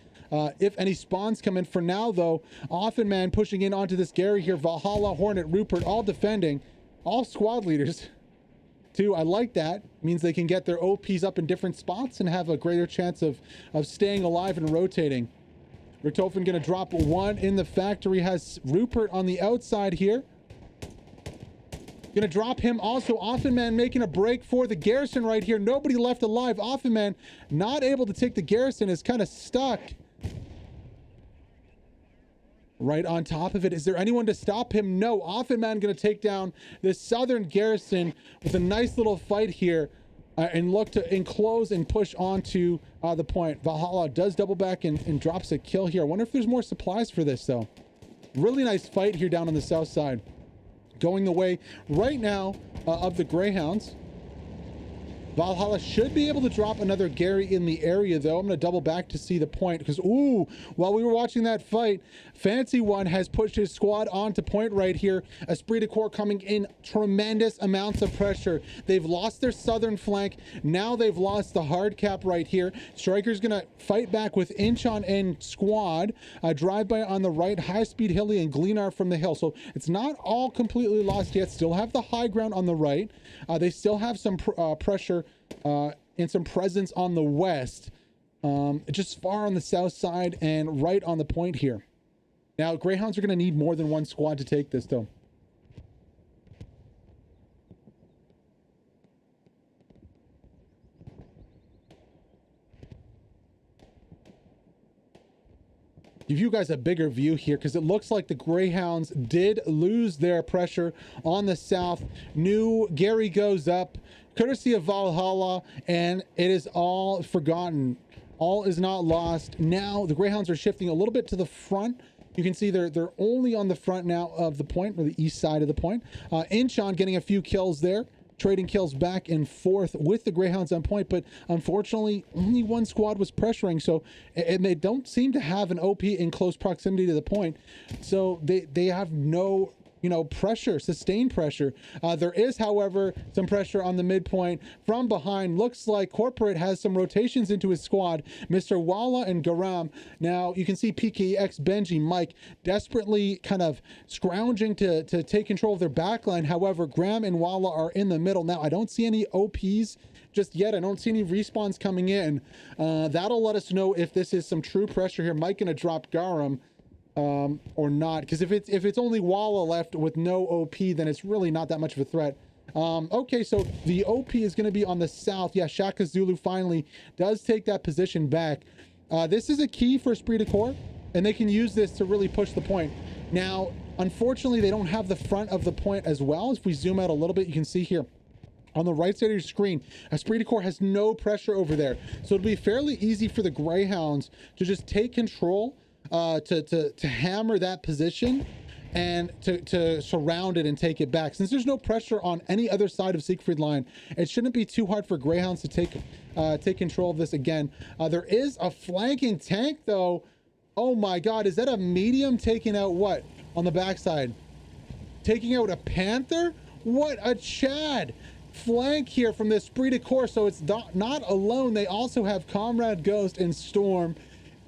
if any spawns come in. For now, though, Often Man pushing in onto this Gary here. Valhalla, Hornet, Rupert, all defending. All squad leaders, too. I like that. Means they can get their OPs up in different spots and have a greater chance of staying alive and rotating. Richtofen going to drop one in the factory. Has Rupert on the outside here. Gonna drop him also. Often Man making a break for the Garrison right here. Nobody left alive. Often Man not able to take the Garrison, is kind of stuck right on top of it. Is there anyone to stop him? No. Often Man gonna take down this Southern Garrison with a nice little fight here and look to enclose and push onto the point. Valhalla does double back and drops a kill here. I wonder if there's more supplies for this though. Really nice fight here down on the south side. Going the way right now of the Greyhounds. Valhalla should be able to drop another Gary in the area, though. I'm going to double back to see the point because, ooh, while we were watching that fight, Fancy One has pushed his squad onto point right here. Esprit de Corps coming in tremendous amounts of pressure. They've lost their southern flank. Now they've lost the hard cap right here. Striker's going to fight back with Inchon and squad. Drive-by on the right, high-speed Hilly and Gleanar from the hill. So it's not all completely lost yet. Still have the high ground on the right. They still have some pressure and some presence on the west, just far on the south side and right on the point here. Now, Greyhounds are going to need more than one squad to take this, though. Give you guys a bigger view here because it looks like the Greyhounds did lose their pressure on the south. New Gary goes up courtesy of Valhalla, and it is all forgotten. All is not lost. Now the Greyhounds are shifting a little bit to the front. You can see they're only on the front now of the point, or the east side of the point. Inchon getting a few kills there, trading kills back and forth with the Greyhounds on point, but unfortunately only one squad was pressuring, so, and they don't seem to have an OP in close proximity to the point, so they have no, you know, pressure, sustained pressure. There is, however, some pressure on the midpoint from behind. Looks like Corporate has some rotations into his squad. Mr. Walla and Garam. Now you can see PKX, Benji, Mike desperately kind of scrounging to take control of their backline. However, Graham and Walla are in the middle. Now I don't see any OPs just yet. I don't see any respawns coming in. That'll let us know if this is some true pressure here. Mike gonna drop Garam or not, because if it's only Walla left with no OP, then it's really not that much of a threat. Okay, so the OP is going to be on the south. Yeah, Shaka Zulu finally does take that position back. This is a key for Esprit de Corps, and they can use this to really push the point. Now, unfortunately, they don't have the front of the point as well. If we zoom out a little bit, you can see here on the right side of your screen, Esprit de Corps has no pressure over there. So it'll be fairly easy for the Greyhounds to just take control, to hammer that position and to surround it and take it back. Since there's no pressure on any other side of Siegfried line, it shouldn't be too hard for Greyhounds to take control of this again. There is a flanking tank though. Oh my God, is that a medium taking out what on the backside? Taking out a Panther? What a Chad flank here from the Esprit de Corps. So it's not alone. They also have Comrade Ghost and Storm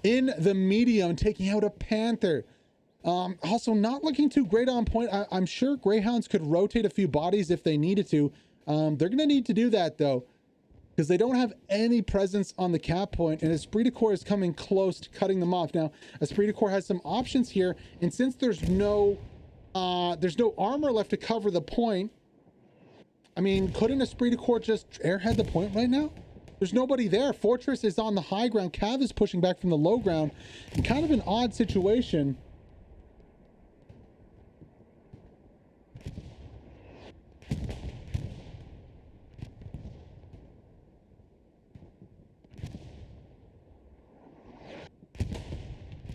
in the medium taking out a Panther. Also not looking too great on point. I'm sure Greyhounds could rotate a few bodies if they needed to. They're gonna need to do that though, because they don't have any presence on the cap point, and Esprit de Corps is coming close to cutting them off. Now Esprit de Corps has some options here, and since there's no armor left to cover the point, I mean, couldn't Esprit de Corps just airhead the point right now? There's nobody there. Fortress is on the high ground. Cav is pushing back from the low ground. Kind of an odd situation.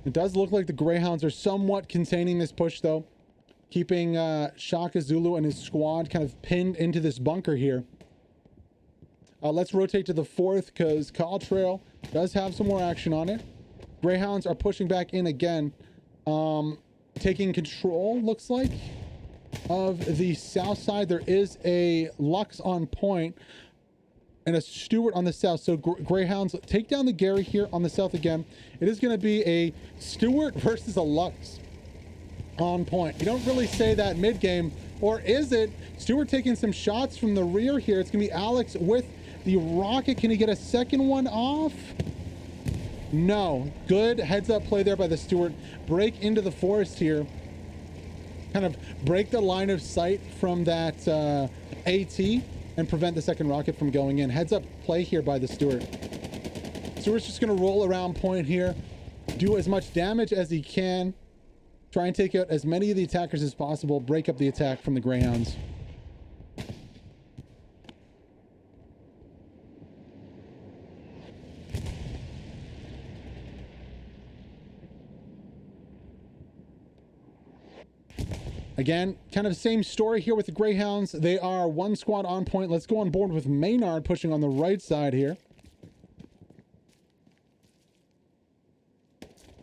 It does look like the Greyhounds are somewhat containing this push, though, keeping Shaka Zulu and his squad kind of pinned into this bunker here. Let's rotate to the 4th because Call Trail does have some more action on it. Greyhounds are pushing back in again, taking control, looks like, of the south side. There is a Lux on point and a Stewart on the south. So Greyhounds take down the Gary here on the south again. It is going to be a Stewart versus a Lux on point. You don't really say that mid-game, or is it? Stewart taking some shots from the rear here. It's going to be Alex with the rocket. Can he get a second one off? No. Good heads-up play there by the Stewart. Break into the forest here. Kind of break the line of sight from that AT and prevent the second rocket from going in. Heads-up play here by the Stewart. Stewart's just going to roll around point here, do as much damage as he can, try and take out as many of the attackers as possible, break up the attack from the Greyhounds. Again, kind of same story here with the Greyhounds. They are one squad on point. Let's go on board with Maynard pushing on the right side here.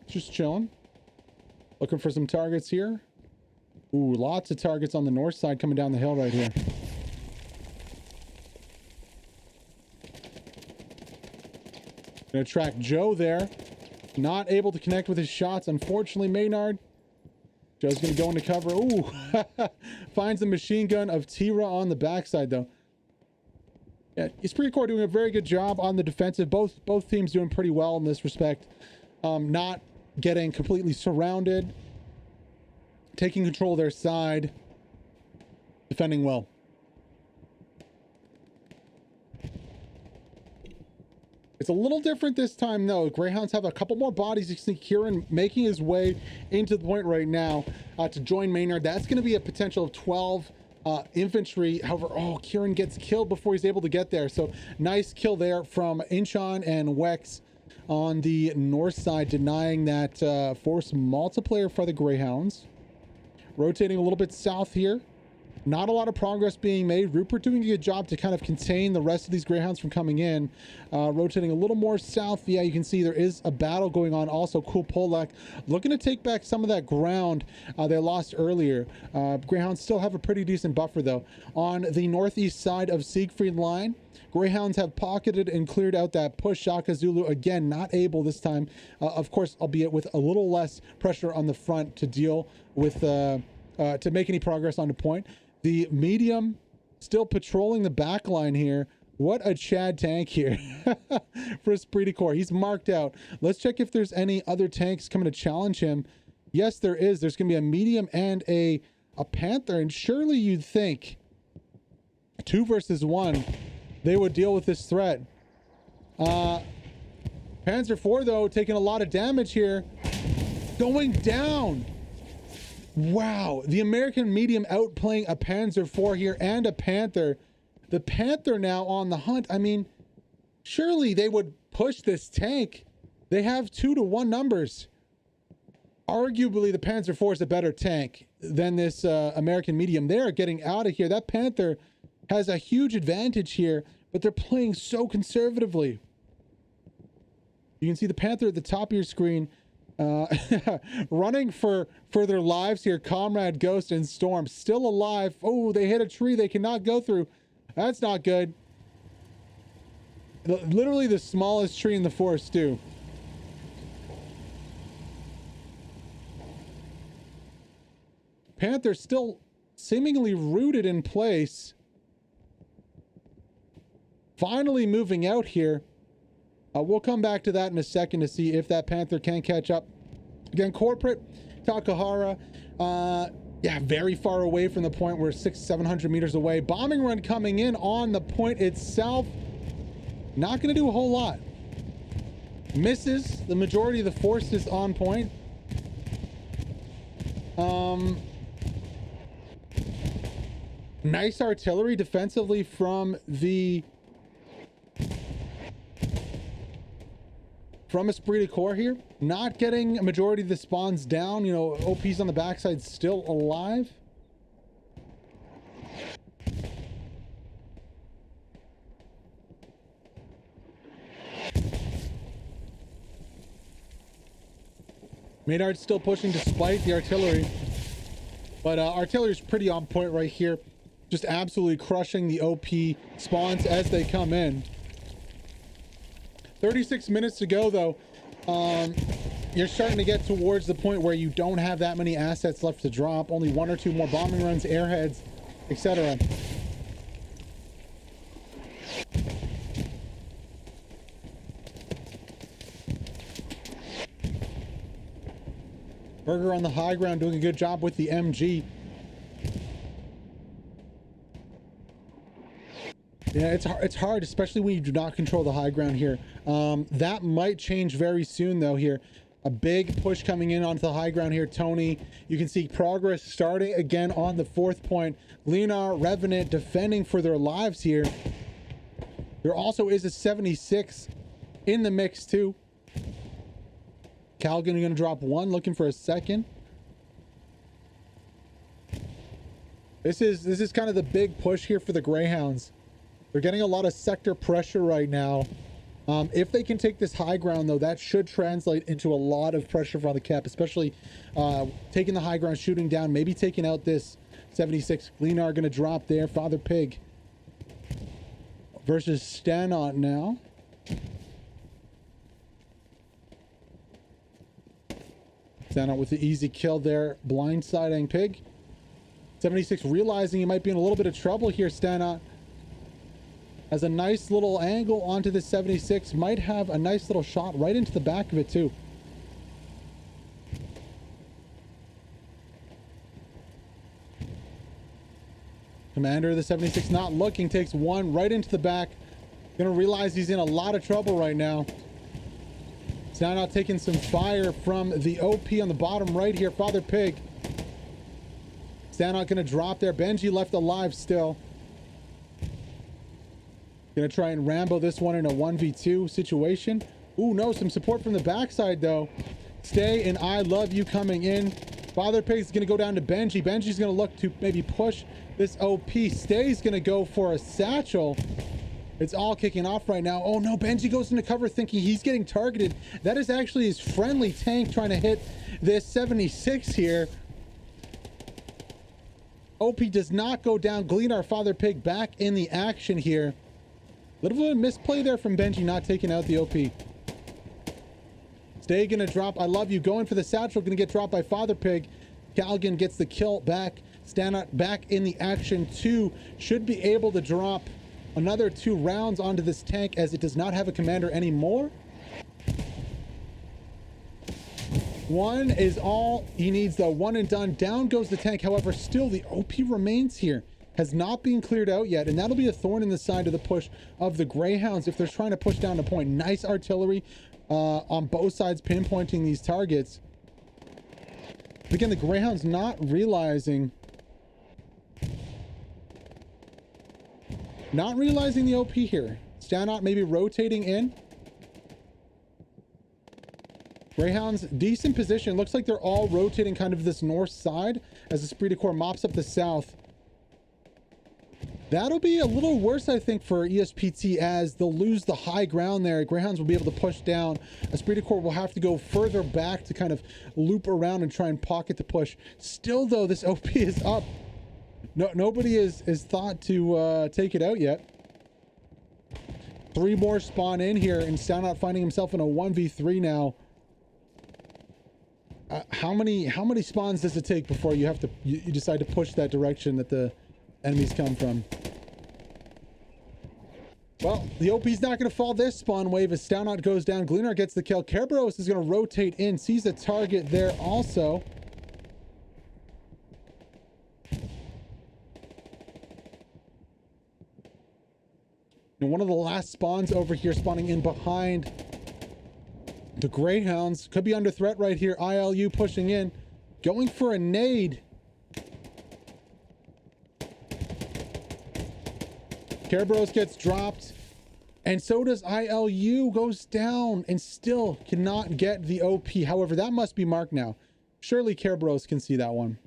Just chilling. Looking for some targets here. Ooh, lots of targets on the north side coming down the hill right here. Gonna track Joe there. Not able to connect with his shots. Unfortunately, Maynard. Joe's going to go into cover. Ooh, finds the machine gun of Tira on the backside, though. Yeah, Esprit Corps doing a very good job on the defensive. Both teams doing pretty well in this respect. Not getting completely surrounded. Taking control of their side. Defending well. It's a little different this time, though. Greyhounds have a couple more bodies. You see Kieran making his way into the point right now to join Maynard. That's going to be a potential of 12 infantry. However, oh, Kieran gets killed before he's able to get there. So nice kill there from Inchon and Wex on the north side, denying that force multiplayer for the Greyhounds. Rotating a little bit south here. Not a lot of progress being made. Rupert doing a good job to kind of contain the rest of these Greyhounds from coming in. Rotating a little more south. Yeah, you can see there is a battle going on. Also, Cool Polak looking to take back some of that ground they lost earlier. Greyhounds still have a pretty decent buffer, though. On the northeast side of Siegfried line, Greyhounds have pocketed and cleared out that push. Shaka Zulu, again, not able this time. Of course, albeit with a little less pressure on the front to deal with, to make any progress on the point. The medium still patrolling the back line here. What a Chad tank here for Esprit Corps. He's marked out. Let's check if there's any other tanks coming to challenge him. Yes, there is. There's going to be a medium and a Panther. And surely you'd think 2 versus 1, they would deal with this threat. Panzer IV, though, taking a lot of damage here. Going down. Wow, the American medium outplaying a Panzer IV here and a Panther. The Panther now on the hunt. I mean, surely they would push this tank. They have 2-to-1 numbers. Arguably, the Panzer IV is a better tank than this American medium. They are getting out of here. That Panther has a huge advantage here, but they're playing so conservatively. You can see the Panther at the top of your screen. Running for their lives here. Comrade, Ghost, and Storm still alive. Oh, they hit a tree they cannot go through. That's not good. Literally the smallest tree in the forest, too. Panther still seemingly rooted in place. Finally moving out here. We'll come back to that in a second to see if that Panther can catch up. Again, Corporate, Takahara, yeah, very far away from the point. We're 600-700 meters away. Bombing run coming in on the point itself. Not going to do a whole lot. Misses. The majority of the force is on point. Nice artillery defensively from the from Esprit de Corps here. Not getting a majority of the spawns down. You know, OP's on the backside still alive. Maynard's still pushing despite the artillery. But artillery is pretty on point right here. Just absolutely crushing the OP spawns as they come in. 36 minutes to go, though. You're starting to get towards the point where you don't have that many assets left to drop. Only 1 or 2 more bombing runs, airheads, etc. Burger on the high ground doing a good job with the MG. Yeah, it's hard, especially when you do not control the high ground here. That might change very soon, though, here. A big push coming in onto the high ground here, Tony. You can see progress starting again on the 4th point. Leonard, Revenant defending for their lives here. There also is a 76 in the mix, too. Calgan going to drop 1, looking for a 2nd. This is kind of the big push here for the Greyhounds. They're getting a lot of sector pressure right now. If they can take this high ground, though, that should translate into a lot of pressure from the cap, especially taking the high ground, shooting down, maybe taking out this 76. Leonard going to drop there. Father Pig versus Stanot now. Stanot with the easy kill there, blindsiding Pig. 76 realizing he might be in a little bit of trouble here. Stanot has a nice little angle onto the 76. Might have a nice little shot right into the back of it, too. Commander of the 76 not looking, takes 1 right into the back. Gonna realize he's in a lot of trouble right now. Stanot taking some fire from the OP on the bottom right here. Father Pig. Stanot gonna drop there. Benji left alive still. Gonna try and Rambo this one in a 1v2 situation. Ooh, no, some support from the backside, though. Stay and I love you coming in. Father Pig's gonna go down to Benji. Benji's gonna look to maybe push this OP. Stay's gonna go for a satchel. It's all kicking off right now. Oh no, Benji goes into cover thinking he's getting targeted. That is actually his friendly tank trying to hit this 76 here. OP does not go down. Gleanar, Father Pig back in the action here. Little bit of misplay there from Benji not taking out the OP. Stay gonna drop. I love you. Going for the satchel. Gonna get dropped by Father Pig. Calgan gets the kill back. Stanot back in the action too. Should be able to drop another 2 rounds onto this tank as it does not have a commander anymore. 1 is all he needs, though. 1 and done. Down goes the tank. However, still the OP remains here. Has not been cleared out yet, and that'll be a thorn in the side of the push of the Greyhounds if they're trying to push down the point. Nice artillery on both sides pinpointing these targets. Again, the Greyhounds not realizing the OP here. Stanot maybe rotating in. Greyhounds, decent position. Looks like they're all rotating kind of this north side as the Esprit de Corps mops up the south. That'll be a little worse, I think, for ESPT as they'll lose the high ground there. Greyhounds will be able to push down. Esprit de Corps will have to go further back to kind of loop around and try and pocket the push. Still, though, this OP is up. Nobody is thought to take it out yet. 3 more spawn in here, and Stanot finding himself in a 1v3 now. How many spawns does it take before you have to you decide to push that direction that the enemies come from? Well, the OP's not going to fall this spawn wave as Stanot goes down. Gleanar gets the kill. Kerberos is going to rotate in, sees a target there also. And one of the last spawns over here spawning in behind the Greyhounds. Could be under threat right here. ILU pushing in. Going for a nade. Kerberos gets dropped. And so does ILU, goes down and still cannot get the OP. However, that must be marked now. Surely Care Bros can see that one.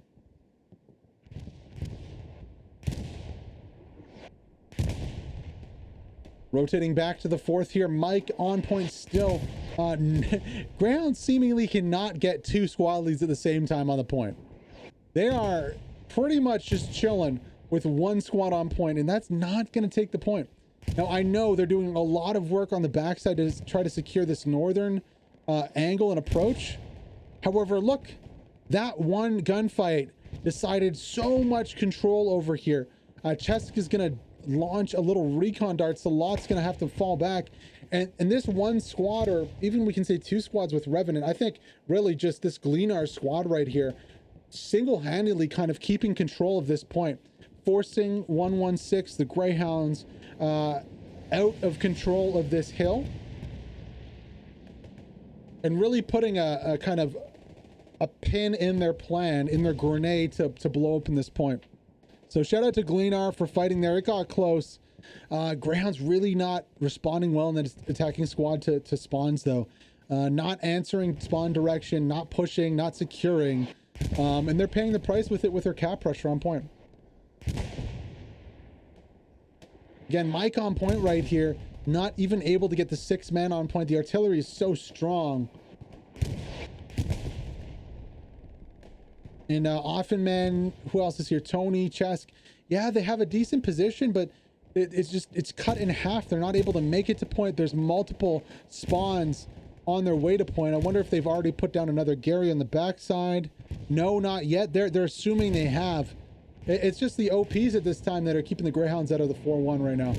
Rotating back to the fourth here. Mike on point still. Greyhound seemingly cannot get two squad leads at the same time on the point. They are pretty much just chilling with one squad on point, and that's not going to take the point. Now, I know they're doing a lot of work on the backside to try to secure this northern angle and approach. However, look, that one gunfight decided so much control over here. Chesk is going to launch a little recon dart, so Lot's going to have to fall back. And this one squad, or even we can say two squads with Revenant, I think really just this Gleanar squad right here, single-handedly kind of keeping control of this point, forcing 116, the Greyhounds, out of control of this hill, and really putting a kind of a pin in their plan, in their grenade to blow open this point. So shout out to Gleanar for fighting there. It got close. Greyhound's really not responding well in the attacking squad to spawns though. Not answering spawn direction, not pushing, not securing. And they're paying the price with it with their cap pressure on point. Again, Mike on point right here, not even able to get the 6 man on point. The artillery is so strong. And often, man, who else is here? Tony, Chesk. Yeah, they have a decent position, but it's cut in half. They're not able to make it to point. There's multiple spawns on their way to point. I wonder if they've already put down another Gary on the backside. No, not yet. They're assuming they have. It's just the OPs at this time that are keeping the Greyhounds out of the 4-1 right now.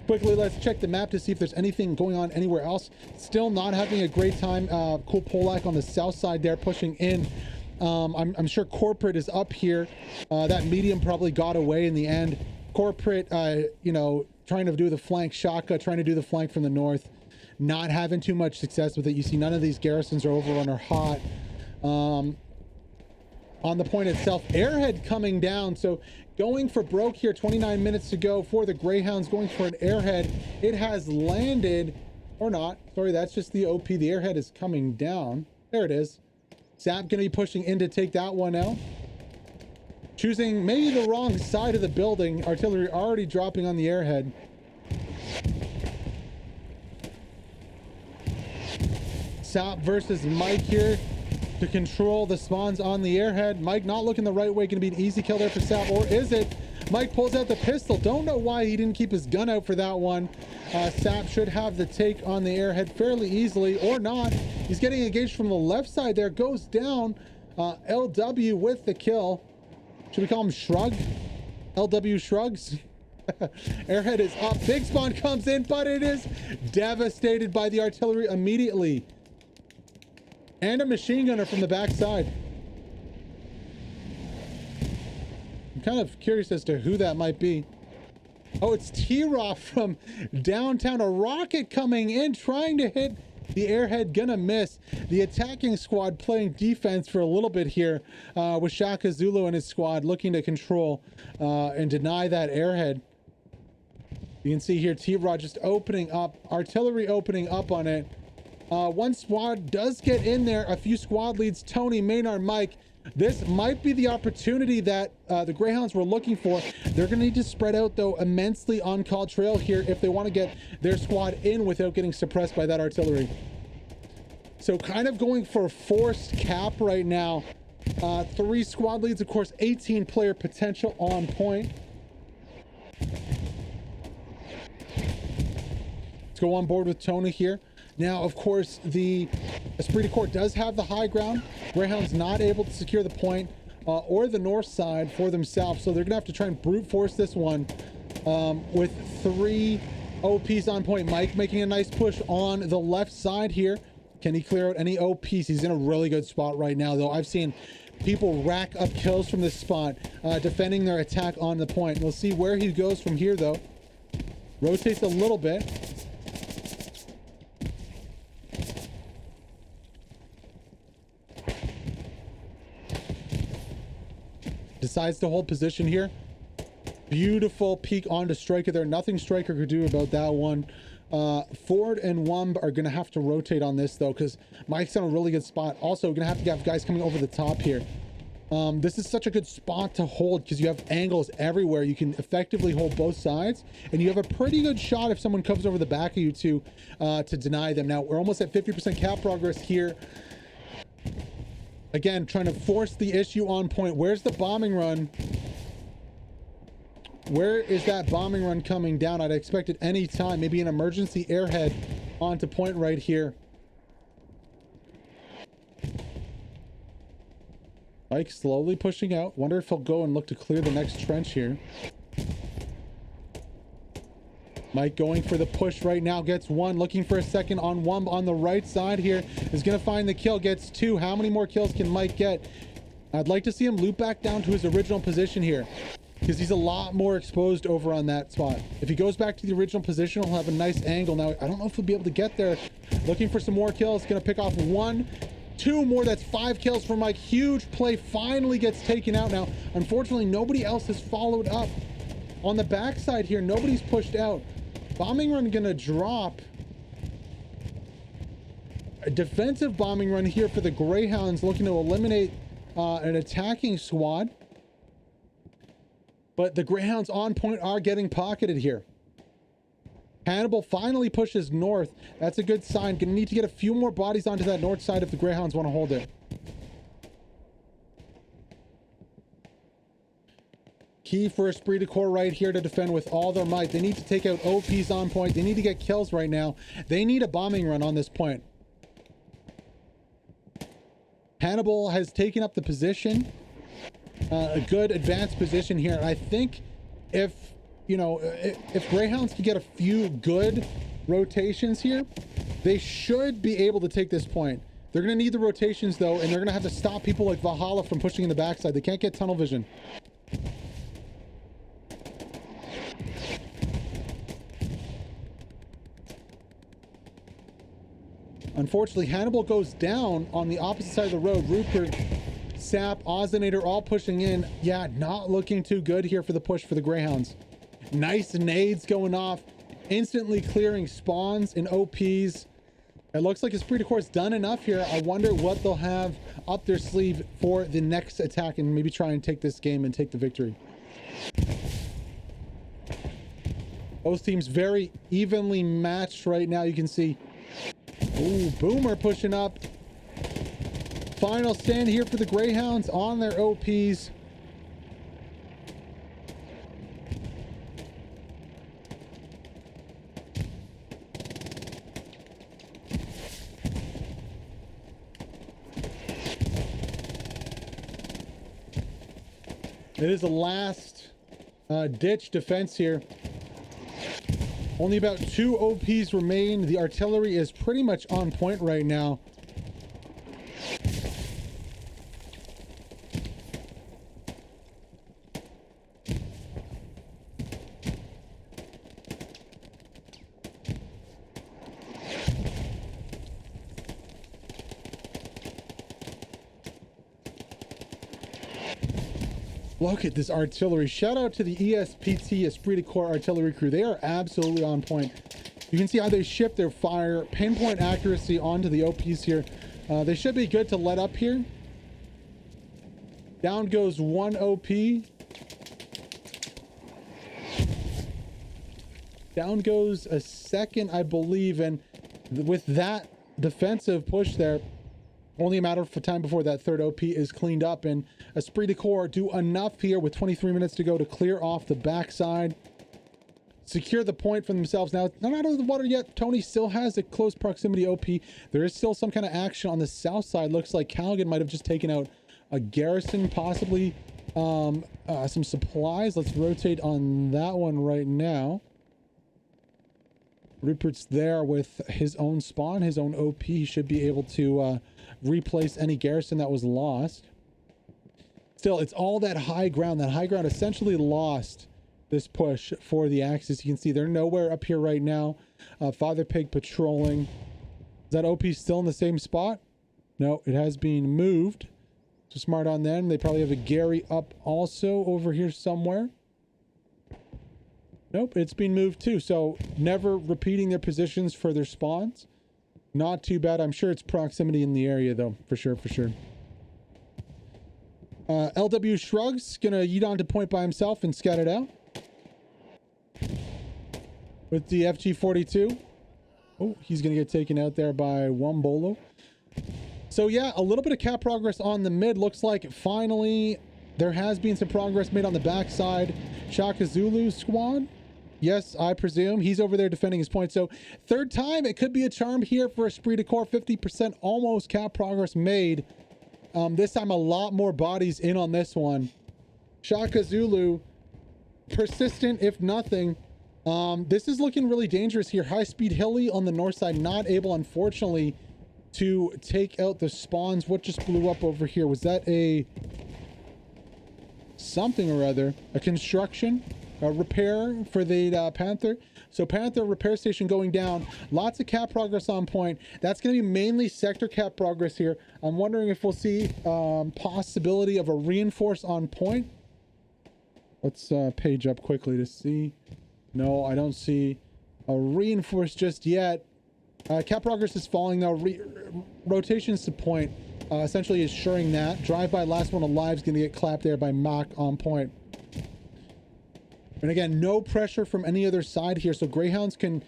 Quickly, let's check the map to see if there's anything going on anywhere else. Still not having a great time. Cool Polak on the south side there, pushing in. I'm sure Corporate is up here. That medium probably got away in the end. Corporate, you know, trying to do the flank. Shaka trying to do the flank from the north. Not having too much success with it. You see none of these garrisons are overrun or hot. On the point itself, Airhead coming down, so going for broke here. 29 minutes to go for the Greyhounds, going for an Airhead. It has landed, or not. Sorry, that's just the OP. The Airhead is coming down. There it is. Zap gonna be pushing in to take that one out. Choosing maybe the wrong side of the building. Artillery already dropping on the Airhead. Zap versus Mike here to control the spawns on the Airhead. Mike not looking the right way. Going to be an easy kill there for Sap, or is it? Mike pulls out the pistol. Don't know why he didn't keep his gun out for that one. Sap should have the take on the Airhead fairly easily, or not. He's getting engaged from the left side there. Goes down. LW with the kill. Should we call him Shrug? LW shrugs. Airhead is up. Big spawn comes in, but it is devastated by the artillery immediately. And a machine gunner from the backside. I'm kind of curious as to who that might be. Oh, it's T-Raw from downtown. A rocket coming in, trying to hit the Airhead, gonna miss. The attacking squad playing defense for a little bit here with Shaka Zulu and his squad looking to control and deny that Airhead. You can see here T-Raw just opening up, artillery opening up on it. One squad does get in there. A few squad leads, Tony, Maynard, Mike. This might be the opportunity that the Greyhounds were looking for. They're going to need to spread out, though, immensely on Call Trail here if they want to get their squad in without getting suppressed by that artillery. So kind of going for a forced cap right now. 3 squad leads, of course, 18 player potential on point. Let's go on board with Tony here. Now, of course, the Esprit de Corps does have the high ground. Greyhound's not able to secure the point or the north side for themselves, so they're gonna have to try and brute force this one with 3 OPs on point. Mike making a nice push on the left side here. Can he clear out any OPs? He's in a really good spot right now, though. I've seen people rack up kills from this spot, defending their attack on the point. We'll see where he goes from here, though. Rotates a little bit. Decides to hold position here. Beautiful peek onto Striker there. Nothing Striker could do about that one. Ford and Wumb are going to have to rotate on this, though, because Mike's in a really good spot. Also, going to have guys coming over the top here. This is such a good spot to hold because you have angles everywhere. You can effectively hold both sides, and you have a pretty good shot if someone comes over the back of you to deny them. Now, we're almost at 50% cap progress here. Again, trying to force the issue on point. Where's the bombing run? Where is that bombing run coming down? I'd expect it any time. Maybe an emergency airhead onto point right here. Mike slowly pushing out. Wonder if he'll go and look to clear the next trench here. Mike going for the push right now. Gets one. Looking for a second on Wumb on the right side here. Is going to find the kill. Gets two. How many more kills can Mike get? I'd like to see him loop back down to his original position here, because he's a lot more exposed over on that spot. If he goes back to the original position, he'll have a nice angle. Now, I don't know if he'll be able to get there. Looking for some more kills. Going to pick off one, two more. That's 5 kills for Mike. Huge play. Finally gets taken out. Now, unfortunately, nobody else has followed up. On the backside here, nobody's pushed out. Bombing run going to drop. A defensive bombing run here for the Greyhounds, looking to eliminate an attacking squad. But the Greyhounds on point are getting pocketed here. Hannibal finally pushes north. That's a good sign. Gonna need to get a few more bodies onto that north side if the Greyhounds want to hold it. Key for Esprit de Corps right here to defend with all their might. They need to take out OPs on point. They need to get kills right now. They need a bombing run on this point. Hannibal has taken up the position. A good advanced position here. I think if, you know, if Greyhounds can get a few good rotations here, they should be able to take this point. They're going to need the rotations, though, and they're going to have to stop people like Valhalla from pushing in the backside. They can't get tunnel vision. Unfortunately, Hannibal goes down on the opposite side of the road. Rupert, Sap, Ozinator all pushing in. Yeah, not looking too good here for the push for the Greyhounds. Nice nades going off, instantly clearing spawns and OPs. It looks like Esprit de Corps done enough here. I wonder what they'll have up their sleeve for the next attack and maybe try and take this game and take the victory. Both teams very evenly matched right now. You can see, ooh, Boomer pushing up. Final stand here for the Greyhounds on their OPs. It is the last ditch defense here. Only about 2 OPs remain. The artillery is pretty much on point right now. Look at this artillery. Shout out to the ESPT Esprit de Corps artillery crew. They are absolutely on point. You can see how they ship their fire, pinpoint accuracy onto the OPs here. They should be good to let up here. Down goes 1 OP. Down goes a second, I believe. And with that defensive push there, only a matter of time before that third OP is cleaned up, and Esprit de Corps do enough here with 23 minutes to go to clear off the backside, secure the point for themselves. Now, not out of the water yet. Tony still has a close proximity OP. There is still some kind of action on the south side. Looks like Callaghan might have just taken out a Garrison, possibly some supplies. Let's rotate on that one right now. Rupert's there with his own spawn, his own OP. He should be able to replace any Garrison that was lost. Still, it's all that high ground. That high ground essentially lost this push for the Axis. You can see they're nowhere up here right now. Father Pig patrolling. Is that OP still in the same spot? No, it has been moved. So smart on them. They probably have a Gary up also over here somewhere. Nope, it's been moved too. So never repeating their positions for their spawns. Not too bad. I'm sure it's proximity in the area though, for sure, for sure. LW Shrugs gonna yeet onto point by himself and scout it out. With the FG42. Oh, he's gonna get taken out there by Wombolo. So yeah, a little bit of cap progress on the mid. Looks like finally there has been some progress made on the backside. Shaka Zulu's squad. Yes, I presume he's over there defending his point. So third time, it could be a charm here for Esprit de Corps. 50% almost cap progress made. This time a lot more bodies in on this one. Shaka Zulu, persistent if nothing. This is looking really dangerous here. High speed Hilly on the north side, not able, unfortunately, to take out the spawns. What just blew up over here? Was that a something or other? A construction? A repair for the Panther? So Panther repair station going down. Lots of cap progress on point. That's going to be mainly sector cap progress here. I'm wondering if we'll see possibility of a reinforce on point. Let's page up quickly to see. No, I don't see a reinforce just yet. Cap progress is falling though. Rotations to point essentially assuring that. Drive-by last one alive is going to get clapped there by Mach on point. And again, no pressure from any other side here. So Greyhounds can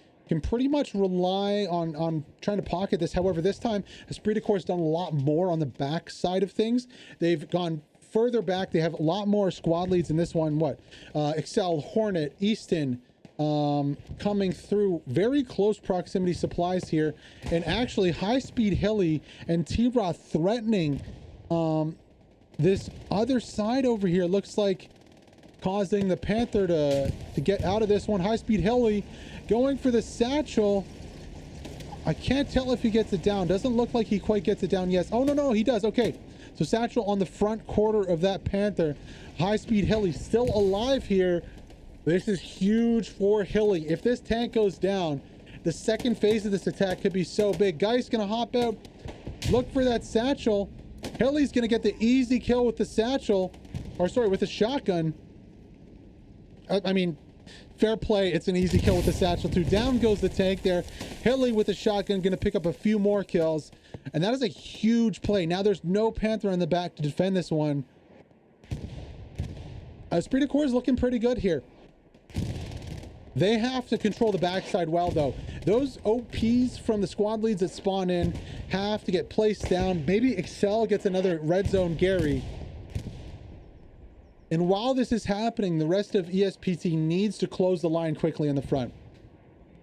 pretty much rely on trying to pocket this. However, this time, Esprit de Corps has done a lot more on the back side of things. They've gone further back. They have a lot more squad leads in this one. What? Excel, Hornet, Easton, coming through very close proximity supplies here. And actually, high-speed Hilly and T-Raw threatening this other side over here. Looks like causing the Panther to get out of this one. High-speed Hilly going for the satchel. I can't tell if he gets it down. Doesn't look like he quite gets it down. Yes. Oh, no, he does. Okay. So satchel on the front quarter of that Panther. High-speed Hilly still alive here. This is huge for Hilly. If this tank goes down, the second phase of this attack could be so big. Guy's going to hop out, look for that satchel. Hilly's going to get the easy kill with the satchel. Or sorry, with the shotgun. I mean, fair play. It's an easy kill with the satchel too. Down goes the tank there. Hilly with the shotgun going to pick up a few more kills. And that is a huge play. Now there's no Panther in the back to defend this one. Esprit de Corps is looking pretty good here. They have to control the backside well, though. Those OPs from the squad leads that spawn in have to get placed down. Maybe Excel gets another red zone Gary. And while this is happening, the rest of ESPT needs to close the line quickly in the front.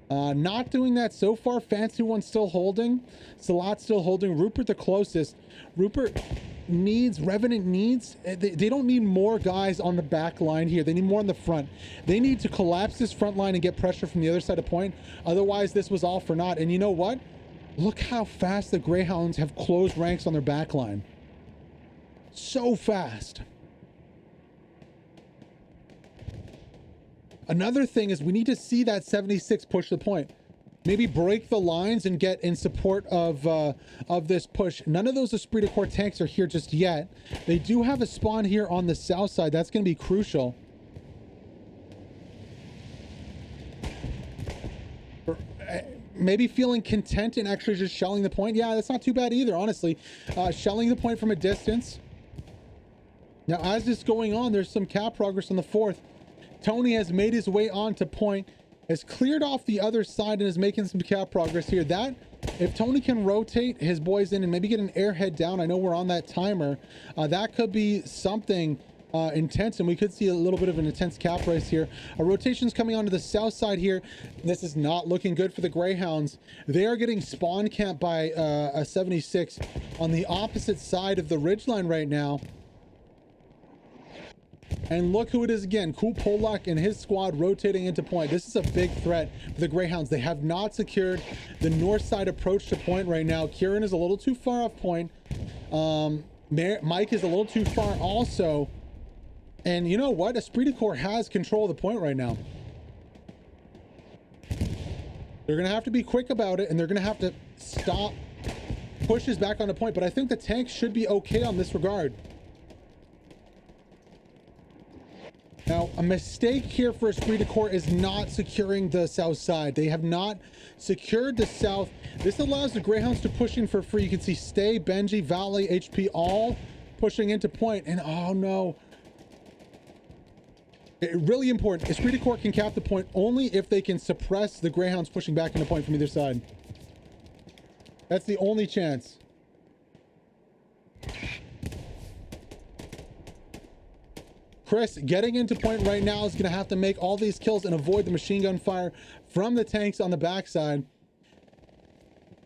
Not doing that so far. Fancy One still holding. Salat still holding. Rupert the closest. Rupert needs, Revenant needs, they don't need more guys on the back line here. They need more on the front. They need to collapse this front line and get pressure from the other side of point. Otherwise, this was all for naught. And you know what? Look how fast the Greyhounds have closed ranks on their back line. So fast. Another thing is we need to see that 76 push the point. Maybe break the lines and get in support of this push. None of those Esprit de Corps tanks are here just yet. They do have a spawn here on the south side. That's going to be crucial. Maybe feeling content and actually just shelling the point. Yeah, that's not too bad either, honestly. Shelling the point from a distance. Now, as this is going on, there's some cap progress on the fourth. Tony has made his way on to point, has cleared off the other side and is making some cap progress here. That, if Tony can rotate his boys in and maybe get an airhead down, I know we're on that timer, that could be something intense, and we could see a little bit of an intense cap race here. A rotation's coming onto the south side here. This is not looking good for the Greyhounds. They are getting spawn camped by a 76 on the opposite side of the ridgeline right now. And look who it is again. Cool Polak and his squad rotating into point. This is a big threat for the Greyhounds. They have not secured the north side approach to point right now. Kieran is a little too far off point. Mike is a little too far also. And you know what? Esprit de Corps has control of the point right now. They're going to have to be quick about it, and they're going to have to stop pushes back on the point. But I think the tank should be okay on this regard. Now, a mistake here for Esprit de Corps is not securing the south side. They have not secured the south. This allows the Greyhounds to push in for free. You can see Stay, Benji, Valley, HP all pushing into point. And oh no. Really important. Esprit de Corps can cap the point only if they can suppress the Greyhounds pushing back into point from either side. That's the only chance. Chris getting into point right now is going to have to make all these kills and avoid the machine gun fire from the tanks on the backside.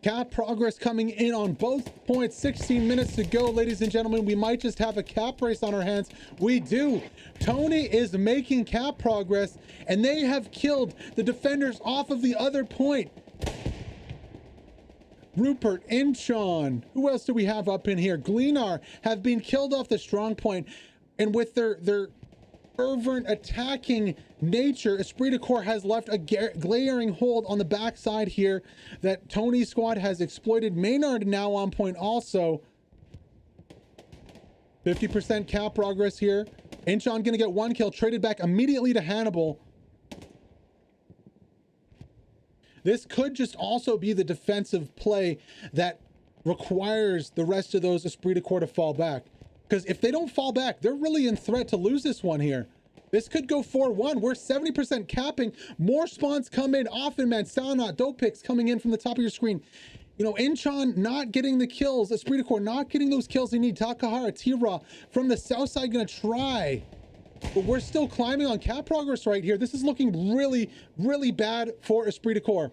Cap progress coming in on both points. 16 minutes to go, ladies and gentlemen. We might just have a cap race on our hands. We do. Tony is making cap progress, and they have killed the defenders off of the other point. Rupert, Inchon, who else do we have up in here? Gleanar have been killed off the strong point, and with their fervent attacking nature, Esprit de Corps has left a glaring hold on the backside here that Tony's squad has exploited. Maynard now on point also. 50% cap progress here. Inchon gonna get one kill, traded back immediately to Hannibal. This could just also be the defensive play that requires the rest of those Esprit de Corps to fall back. Because if they don't fall back, they're really in threat to lose this one here. This could go 4-1. We're 70% capping. More spawns come in often, man. Salnot, dope picks coming in from the top of your screen. You know, Inchon not getting the kills. Esprit de Corps not getting those kills they need. Takahara, T-Raw from the south side gonna try. But we're still climbing on cap progress right here. This is looking really, really bad for Esprit de Corps.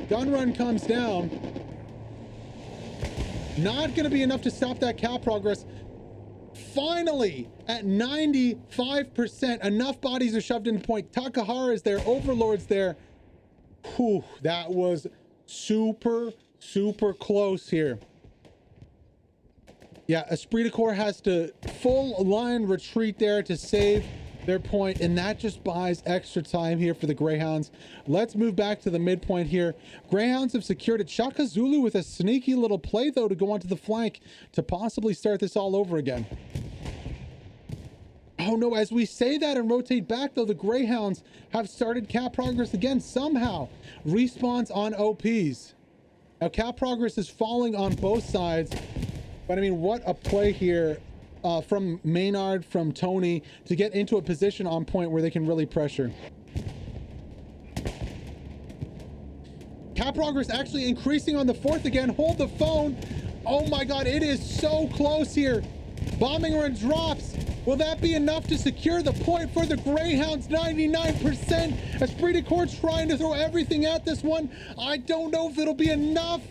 Gun run comes down. Not going to be enough to stop that cap progress. Finally, at 95%, enough bodies are shoved into point. Takahara is there, Overlord's there. Whew, that was super, super close here. Yeah, Esprit de Corps has to full line retreat there to save their point, and that just buys extra time here for the Greyhounds. Let's move back to the midpoint here. Greyhounds have secured it. Shaka Zulu with a sneaky little play, though, to go onto the flank to possibly start this all over again. Oh, no, as we say that and rotate back, though, the Greyhounds have started cap progress again somehow. Respawns on OPs. Now, cap progress is falling on both sides, but, I mean, what a play here. From Maynard, from Tony, to get into a position on point where they can really pressure. Cap progress actually increasing on the fourth again. Hold the phone. Oh my God, it is so close here. Bombing run drops. Will that be enough to secure the point for the Greyhounds? 99%. Esprit de Corps trying to throw everything at this one. I don't know if it'll be enough.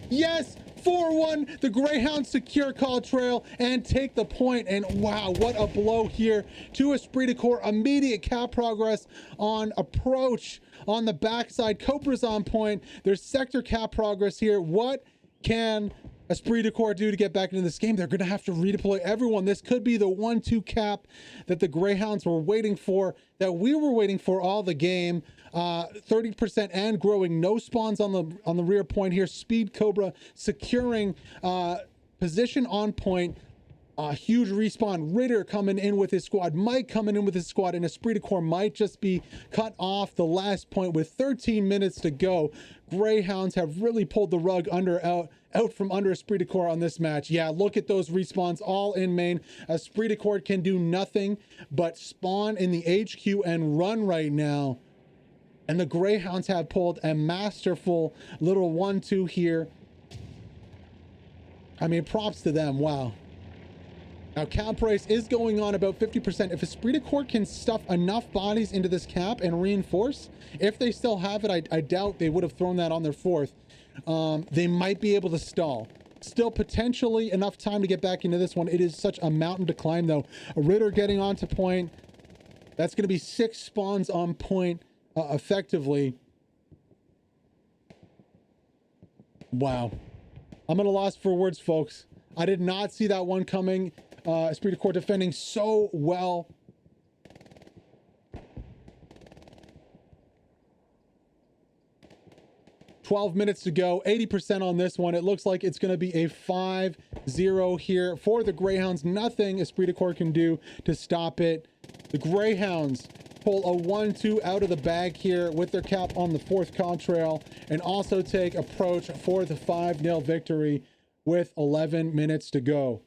Yes. 4-1, the Greyhounds secure call trail and take the point. And wow, what a blow here to Esprit de Corps. Immediate cap progress on approach on the backside. Cobra's on point. There's sector cap progress here. What can Esprit de Corps do to get back into this game? They're going to have to redeploy everyone. This could be the 1-2 cap that the Greyhounds were waiting for, that we were waiting for all the game. 30% and growing. No spawns on the rear point here. Speed Cobra securing position on point. Huge respawn. Ritter coming in with his squad. Mike coming in with his squad, and Esprit de Corps might just be cut off the last point with 13 minutes to go. Greyhounds have really pulled the rug out from under Esprit de Corps on this match. Yeah, look at those respawns all in main. Esprit de Corps can do nothing but spawn in the HQ and run right now. And the Greyhounds have pulled a masterful little 1-2 here. I mean, props to them. Wow. Now, cap race is going on about 50%. If Esprit de Corps can stuff enough bodies into this cap and reinforce, if they still have it, I doubt they would have thrown that on their fourth. They might be able to stall. Still potentially enough time to get back into this one. It is such a mountain to climb, though. A Ritter getting onto point. That's going to be 6 spawns on point. Effectively. Wow. I'm at a loss for words, folks. I did not see that one coming. Esprit de Corps defending so well. $12 minutes to go. 80% on this one. It looks like it's going to be a 5 1-0 here for the Greyhounds. Nothing Esprit de Corps can do to stop it. The Greyhounds pull a 1-2 out of the bag here with their cap on the 4th contrail, and also take approach for the 5-0 victory with 11 minutes to go.